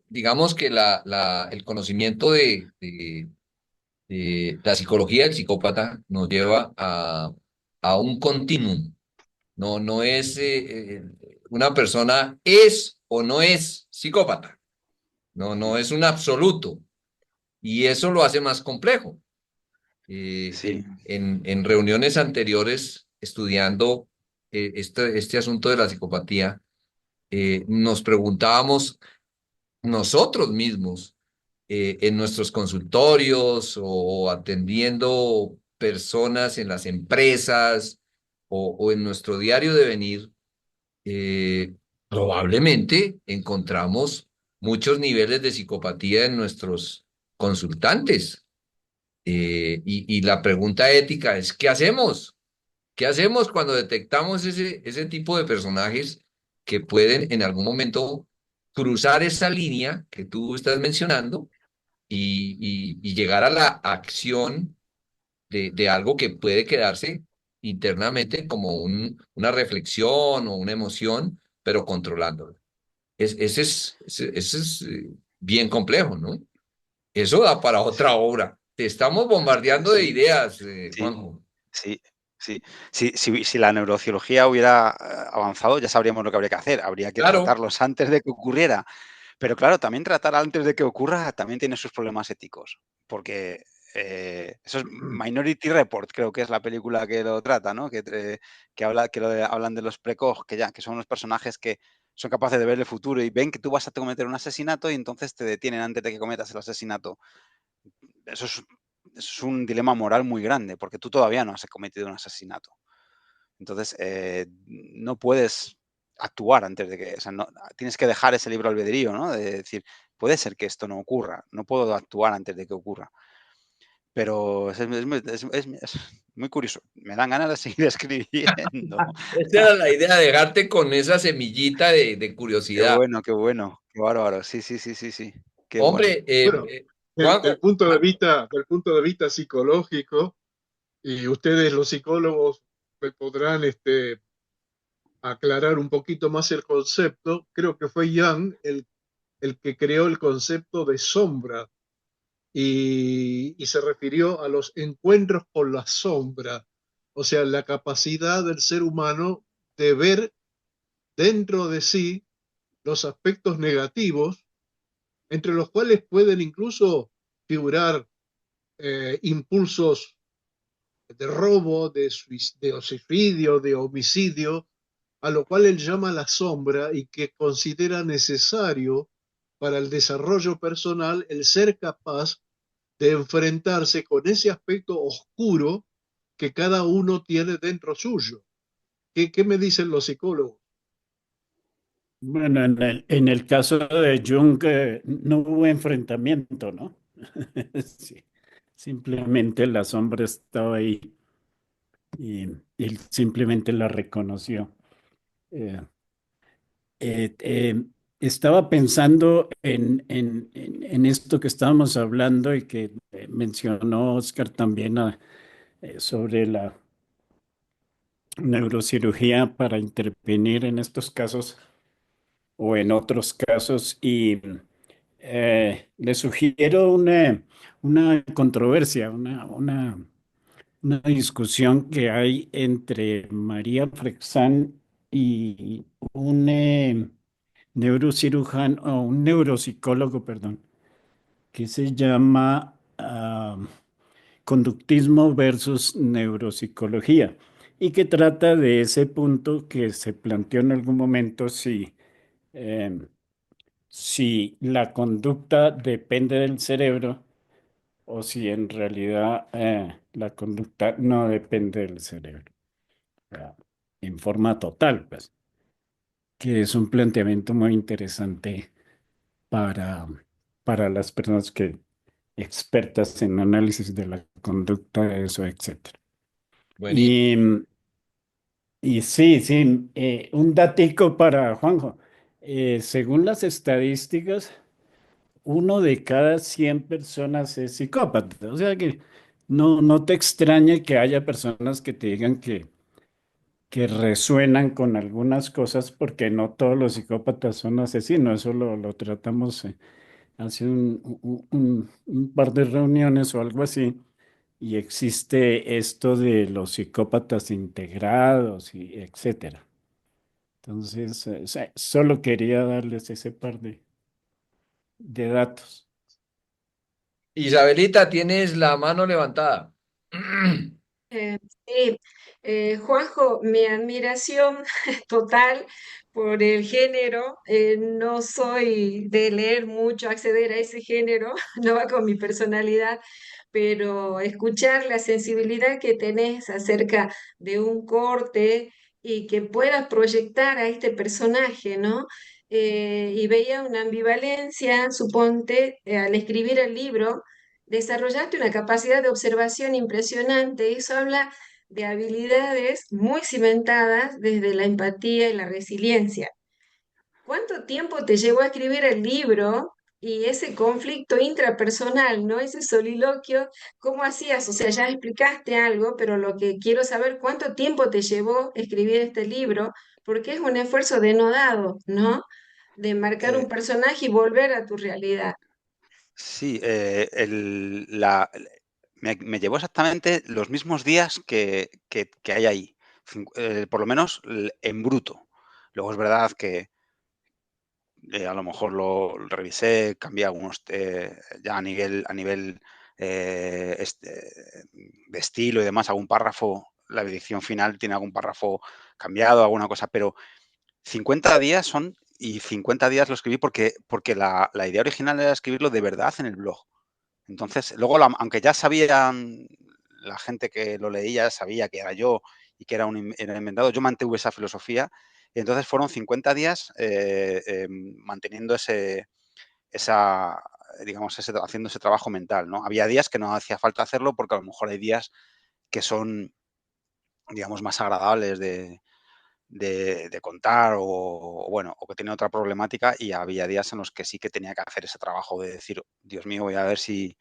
digamos que el conocimiento de la psicología del psicópata nos lleva a un continuum. No es una persona es o no es psicópata. No es un absoluto. Y eso lo hace más complejo. Sí, En reuniones anteriores, estudiando este asunto de la psicopatía, nos preguntábamos nosotros mismos en nuestros consultorios o atendiendo personas en las empresas o en nuestro diario de venir, probablemente encontramos muchos niveles de psicopatía en nuestros consultantes. Y la pregunta ética es, ¿qué hacemos? ¿Qué hacemos cuando detectamos ese tipo de personajes que pueden en algún momento cruzar esa línea que tú estás mencionando y llegar a la acción de algo que puede quedarse internamente como una reflexión o una emoción, pero controlándolo? Ese es bien complejo, ¿no? Eso da para otra obra. Te estamos bombardeando de sí, ideas, sí, Juanjo. sí, sí. Si la neurocirugía hubiera avanzado, ya sabríamos lo que habría que hacer. Habría que Claro. tratarlos antes de que ocurriera. Pero claro, también tratar antes de que ocurra también tiene sus problemas éticos, porque eso es Minority Report, creo que es la película que lo trata, ¿no? Hablan de los precoz, que son los personajes que son capaces de ver el futuro y ven que tú vas a cometer un asesinato y entonces te detienen antes de que cometas el asesinato. Eso es un dilema moral muy grande, porque tú todavía no has cometido un asesinato. Entonces, no puedes actuar antes de que, o sea, tienes que dejar ese libre albedrío, ¿no? De decir, puede ser que esto no ocurra, no puedo actuar antes de que ocurra. Pero es muy curioso, me dan ganas de seguir escribiendo. Esa era la idea, dejarte con esa semillita de curiosidad. Qué bárbaro. Sí, sí, sí, sí, sí, qué bueno. Hombre, Bueno, Juanjo, del punto de vista psicológico, y ustedes los psicólogos me podrán aclarar un poquito más el concepto, creo que fue Jung el que creó el concepto de sombra y se refirió a los encuentros con la sombra, o sea, la capacidad del ser humano de ver dentro de sí los aspectos negativos, entre los cuales pueden incluso figurar impulsos de robo, de suicidio, de homicidio, a lo cual él llama la sombra y que considera necesario para el desarrollo personal el ser capaz de enfrentarse con ese aspecto oscuro que cada uno tiene dentro suyo. ¿Qué me dicen los psicólogos? Bueno, en el caso de Jung no hubo enfrentamiento, ¿no? Sí, simplemente la sombra estaba ahí y él simplemente la reconoció. Eh, eh, eh, Estaba pensando en esto que estábamos hablando y que mencionó Oscar también sobre la neurocirugía para intervenir en estos casos o en otros casos y le sugiero una controversia, una discusión que hay entre María Frexán y un neurocirujano o un neuropsicólogo, perdón, que se llama conductismo versus neuropsicología y que trata de ese punto que se planteó en algún momento si si la conducta depende del cerebro o si en realidad la conducta no depende del cerebro. O sea, en forma total, pues, que es un planteamiento muy interesante para, para las personas que expertas en análisis de la conducta, eso, etcétera. Buenísimo. Y, y sí, sí, un datico para Juanjo. Según las estadísticas, 1 de cada 100 personas es psicópata. O sea que no te extrañe que haya personas que te digan que resuenan con algunas cosas porque no todos los psicópatas son asesinos. Eso lo tratamos hace un par de reuniones o algo así. Y existe esto de los psicópatas integrados y etcétera. Entonces, solo quería darles ese par de datos. Isabelita, tienes la mano levantada. Eh, sí, Juanjo, mi admiración total por el género. No soy de leer mucho, acceder a ese género, no va con mi personalidad, pero escuchar la sensibilidad que tenés acerca de un corte y que puedas proyectar a este personaje, ¿no? Y veía una ambivalencia, suponte, al escribir el libro desarrollaste una capacidad de observación impresionante. Eso habla de habilidades muy cimentadas desde la empatía y la resiliencia. ¿Cuánto tiempo te llevó a escribir el libro y ese conflicto intrapersonal, ¿no? Ese soliloquio, ¿cómo hacías? O sea, ya explicaste algo, pero lo que quiero saber, ¿cuánto tiempo te llevó escribir este libro? Porque es un esfuerzo denodado, ¿no? De marcar un Eh, personaje y volver a tu realidad. sí, me llevó exactamente los mismos días que hay ahí, por lo menos en bruto. Luego es verdad que a lo mejor lo revisé, cambié algunos ya a nivel de estilo y demás, algún párrafo, la edición final tiene algún párrafo cambiado, alguna cosa, pero 50 días son, y 50 días lo escribí porque la idea original era escribirlo de verdad en el blog. Entonces, luego, aunque ya sabían la gente que lo leía, sabía que era yo y que era inventado, yo mantuve esa filosofía y entonces fueron 50 días manteniendo haciendo ese trabajo mental, ¿no? Había días que no hacía falta hacerlo porque a lo mejor hay días que son, digamos, más agradables de contar bueno, o que tiene otra problemática y había días en los que sí que tenía que hacer ese trabajo de decir, Dios mío, voy a ver si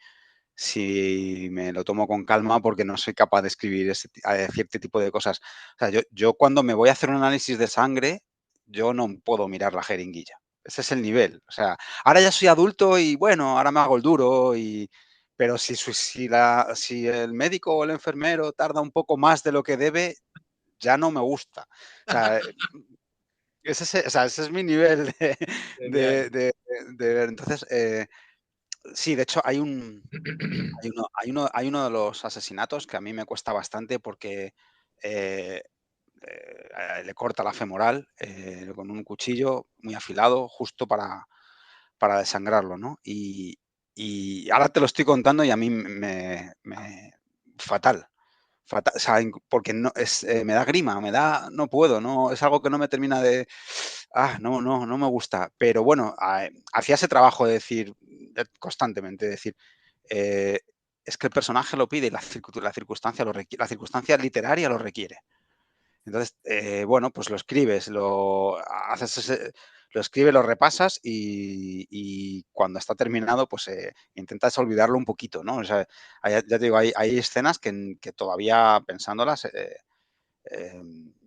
me lo tomo con calma porque no soy capaz de escribir cierto tipo de cosas. O sea, yo cuando me voy a hacer un análisis de sangre, yo no puedo mirar la jeringuilla. Ese es el nivel. O sea, ahora ya soy adulto y bueno, ahora me hago el duro pero si el médico o el enfermero tarda un poco más de lo que debe, ya no me gusta. O sea, ese es mi nivel Genial. de ver. Entonces, sí, de hecho, hay uno de los asesinatos que a mí me cuesta bastante porque eh, le corta la femoral con un cuchillo muy afilado justo para desangrarlo, ¿no? Y ahora te lo estoy contando y a mí fatal. Fatal, o sea, porque me da grima, no puedo, no, es algo que no me termina no me gusta. Pero bueno, hacía ese trabajo de decir constantemente, decir, eh, es que el personaje lo pide y la circunstancia lo requiere, la circunstancia literaria lo requiere. Entonces, bueno, pues lo escribes, lo escribes, lo repasas y cuando está terminado, pues intentas olvidarlo un poquito, ¿no? O sea, ya te digo, hay escenas que todavía pensándolas eh,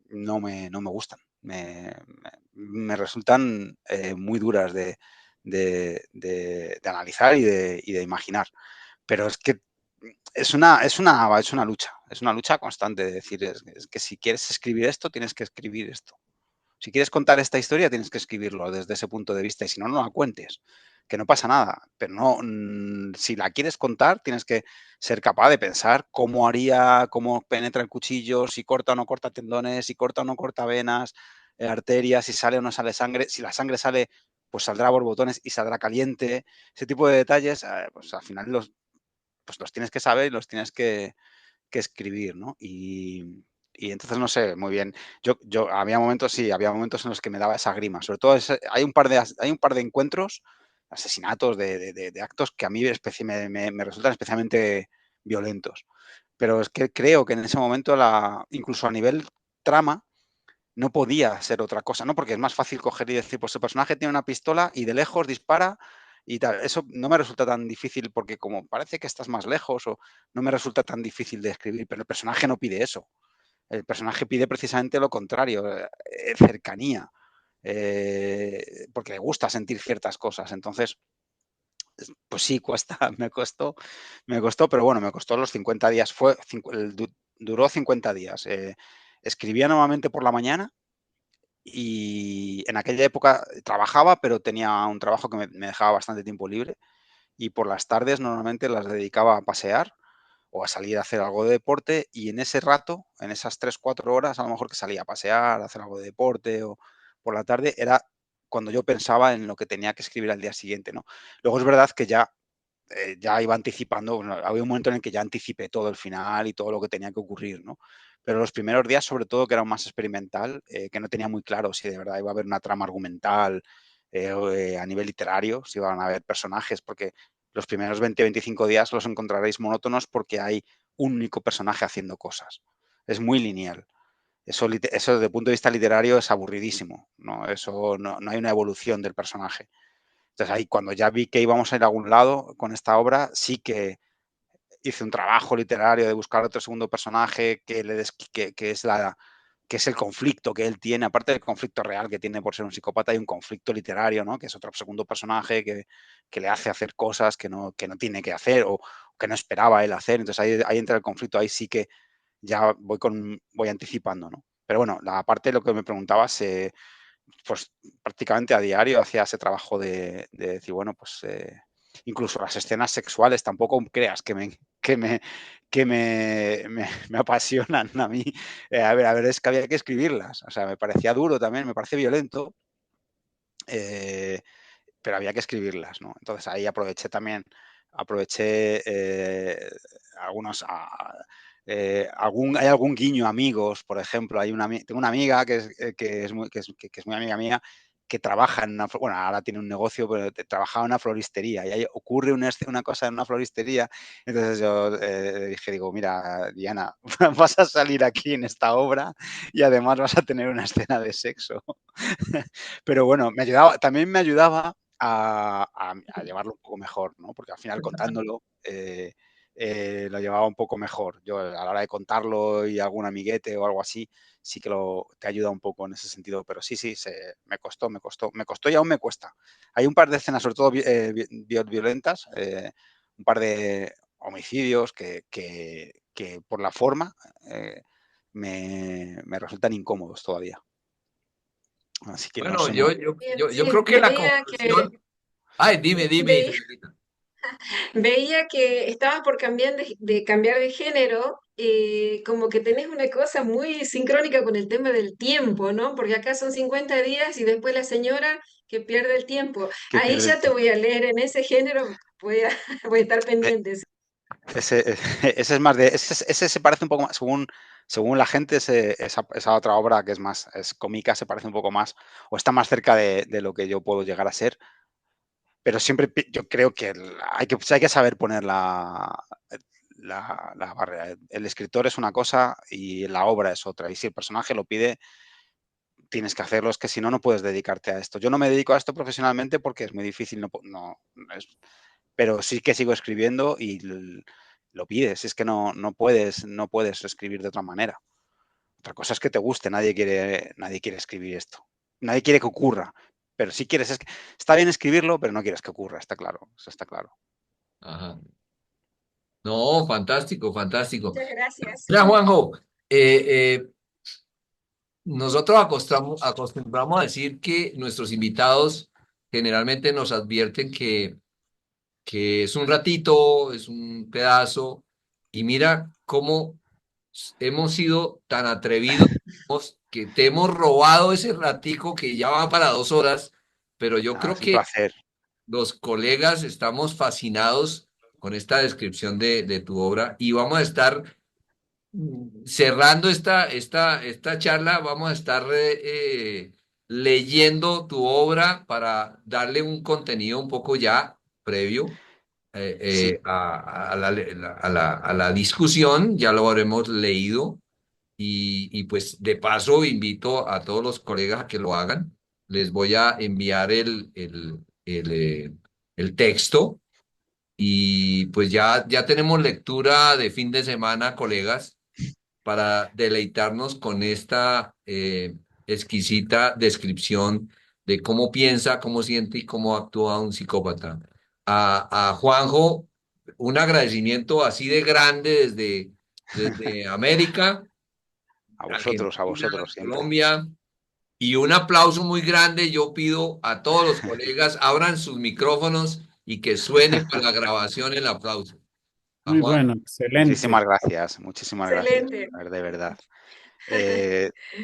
no me gustan. Me resultan muy duras de analizar y de imaginar. Pero es que es una lucha constante de decir, es que si quieres escribir esto, tienes que escribir esto. Si quieres contar esta historia, tienes que escribirlo desde ese punto de vista y si no, no la cuentes, que no pasa nada. Pero no, si la quieres contar, tienes que ser capaz de pensar cómo penetra el cuchillo, si corta o no corta tendones, si corta o no corta venas, arterias, si sale o no sale sangre. Si la sangre sale, pues saldrá a borbotones y saldrá caliente. Ese tipo de detalles, pues al final pues los tienes que saber y los tienes que escribir, ¿no? Y entonces no sé, muy bien. Yo había momentos, sí, había momentos en los que me daba esa grima. Sobre todo hay un par de encuentros, asesinatos de actos que a mí me resultan especialmente violentos. Pero es que creo que en ese momento, incluso a nivel trama, no podía ser otra cosa, ¿no? Porque es más fácil coger y decir, pues el personaje tiene una pistola y de lejos dispara y tal. Eso no me resulta tan difícil porque como parece que estás más lejos o no me resulta tan difícil de escribir, pero el personaje no pide eso. El personaje pide precisamente lo contrario, cercanía, porque le gusta sentir ciertas cosas. Entonces, pues sí, cuesta, me costó, pero bueno, me costó los 50 días. Duró 50 días. Escribía normalmente por la mañana y en aquella época trabajaba, pero tenía un trabajo que me dejaba bastante tiempo libre y por las tardes normalmente las dedicaba a pasear o a salir a hacer algo de deporte y en ese rato, en esas 3 4 horas, a lo mejor que salía a pasear, a hacer algo de deporte o por la tarde, era cuando yo pensaba en lo que tenía que escribir al día siguiente, ¿no? Luego es verdad que ya iba anticipando, bueno, había un momento en el que ya anticipé todo el final y todo lo que tenía que ocurrir, ¿no? Pero los primeros días, sobre todo, que era más experimental, que no tenía muy claro si de verdad iba a haber una trama argumental a nivel literario, si iban a haber personajes, porque los primeros 20-25 días los encontraréis monótonos porque hay un único personaje haciendo cosas. Es muy lineal. Eso desde el punto de vista literario es aburridísimo, ¿no? Eso no hay una evolución del personaje. Entonces ahí cuando ya vi que íbamos a ir a algún lado con esta obra, sí que hice un trabajo literario de buscar otro segundo personaje que es el conflicto que él tiene, aparte del conflicto real que tiene por ser un psicópata, hay un conflicto literario, ¿no? Que es otro segundo personaje que le hace hacer cosas que no tiene que hacer o que no esperaba él hacer. Entonces ahí entra el conflicto, ahí sí que ya voy anticipando, ¿no? Pero bueno, la parte de lo que me preguntabas, pues prácticamente a diario hacía ese trabajo de decir, bueno, pues incluso las escenas sexuales tampoco creas que me, me apasionan a mí. A ver, es que había que escribirlas. O sea, me parecía duro también, me parece violento, pero había que escribirlas, ¿no? Entonces ahí aproveché algunos... hay algún guiño amigos, por ejemplo, tengo una amiga que es muy amiga mía, que trabaja bueno, ahora tiene un negocio, pero trabajaba en una floristería y ahí ocurre una cosa en una floristería. Entonces yo digo, mira, Diana, vas a salir aquí en esta obra y además vas a tener una escena de sexo. Pero bueno, también me ayudaba a llevarlo un poco mejor, ¿no? Porque al final contándolo lo llevaba un poco mejor. Yo a la hora de contarlo y algún amiguete o algo así, sí que te ayuda un poco en ese sentido. Pero sí, me costó y aún me cuesta. Hay un par de escenas, sobre todo violentas, un par de homicidios que por la forma me resultan incómodos todavía. Así que no Bueno, sé muy yo Sí, creo que la conclusión... Ay, dime, veía, Isabelita. veía que estabas por cambiar de género, como que tenés una cosa muy sincrónica con el tema del tiempo, ¿no? Porque acá son 50 días y después la señora que pierde el tiempo. que Ahí pierde el ya te tiempo. voy a leer en ese género, voy a estar Eh, pendiente. Sí. ese es más ese se parece un poco más, según la gente, esa otra obra que es cómica, se parece un poco más, o está más cerca de lo que yo puedo llegar a ser, pero siempre yo creo que hay que saber poner la barrera. El escritor es una cosa y la obra es otra, y si el personaje lo pide, tienes que hacerlo, es que si no, no puedes dedicarte a esto. Yo no me dedico a esto profesionalmente porque es muy difícil, pero sí que sigo escribiendo y lo pides, es que no puedes escribir de otra manera. Otra cosa es que te guste, nadie quiere escribir esto, nadie quiere que ocurra, pero si quieres, está bien escribirlo, pero no quieres que ocurra, está claro, eso está claro. Ajá. No, fantástico, fantástico. Muchas gracias. Mira, Juanjo, nosotros acostumbramos a decir que nuestros invitados generalmente nos advierten que es un ratito, es un pedazo, y mira cómo hemos sido tan atrevidos que te hemos robado ese ratico que ya va para 2 horas, pero yo Nada, creo es un que placer. los colegas estamos fascinados con esta descripción de tu obra y vamos a estar cerrando esta charla, vamos a estar leyendo tu obra para darle un contenido un poco ya previo Sí, a la discusión, ya lo habremos leído y pues de paso invito a todos los colegas a que lo hagan. Les voy a enviar el texto y pues ya tenemos lectura de fin de semana, colegas, para deleitarnos con esta exquisita descripción de cómo piensa, cómo siente y cómo actúa un psicópata. A Juanjo, un agradecimiento así de grande desde América, a Argentina, vosotros siempre. Colombia, y un aplauso muy grande. Yo pido a todos los colegas, abran sus micrófonos y que suene para la grabación el aplauso. A Muy Juan. bueno, excelente. Muchísimas gracias, Excelente. de verdad.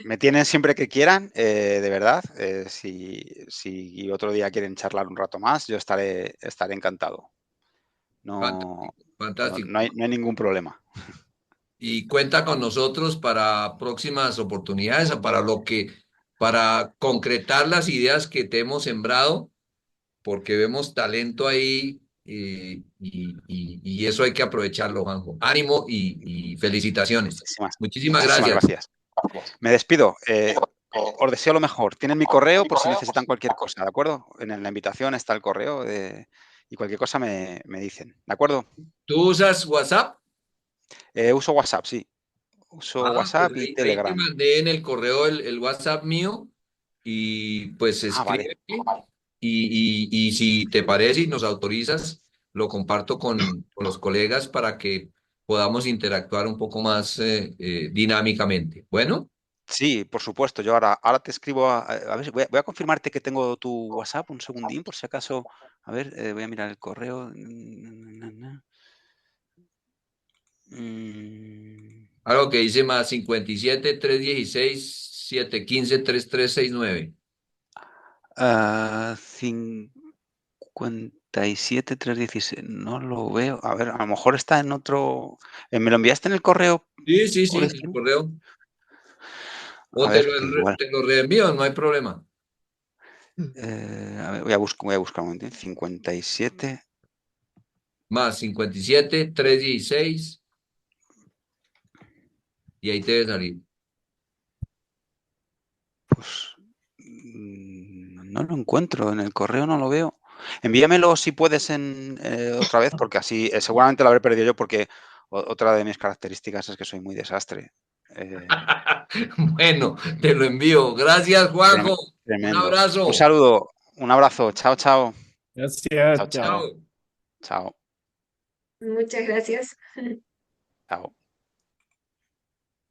Me tienen siempre que quieran, de verdad. Si otro día quieren charlar un rato más, yo estaré encantado. No, Fantástico, fantástico. no hay ningún problema. Y cuenta con nosotros para próximas oportunidades, para concretar las ideas que te hemos sembrado, porque vemos talento ahí y eso hay que aprovecharlo, Juanjo. Ánimo y felicitaciones. Muchísimas Muchísimas gracias. gracias. Me despido. Os deseo lo mejor. Tienen mi correo por si necesitan cualquier cosa, ¿de acuerdo? En la invitación está el correo y cualquier cosa me dicen, ¿de acuerdo? ¿Tú usas WhatsApp? Uso WhatsApp, sí. Uso Pues WhatsApp y ahí te Telegram. mandé en el correo el WhatsApp mío y pues Vale. escribe y si te parece y nos autorizas, lo comparto con los colegas para que podamos interactuar un poco más dinámicamente. Bueno, Sí, por supuesto. Yo ahora te escribo. A ver, voy a confirmarte que tengo tu WhatsApp un segundín, por si acaso. A ver, voy a mirar el correo. Mm, algo que dice más 57 316 715 3369. 57 316. No lo veo. A ver, a lo mejor está en otro. ¿Me lo enviaste en el correo Sí, por el correo. O A ver, que igual. te lo reenvío, no hay problema. A ver, voy a buscar un momento. 57. Más 57 316 y ahí te debe salir. Pues no lo encuentro, en el correo no lo veo. Envíamelo si puedes otra vez, porque así seguramente lo habré perdido yo, porque otra de mis características es que soy muy desastre. Bueno, te lo envío. Gracias, Juanjo. Un Tremendo. abrazo. Un saludo, un abrazo. Chao, chao. Gracias, Chao, chao. chao. Chao. Muchas gracias. Chao.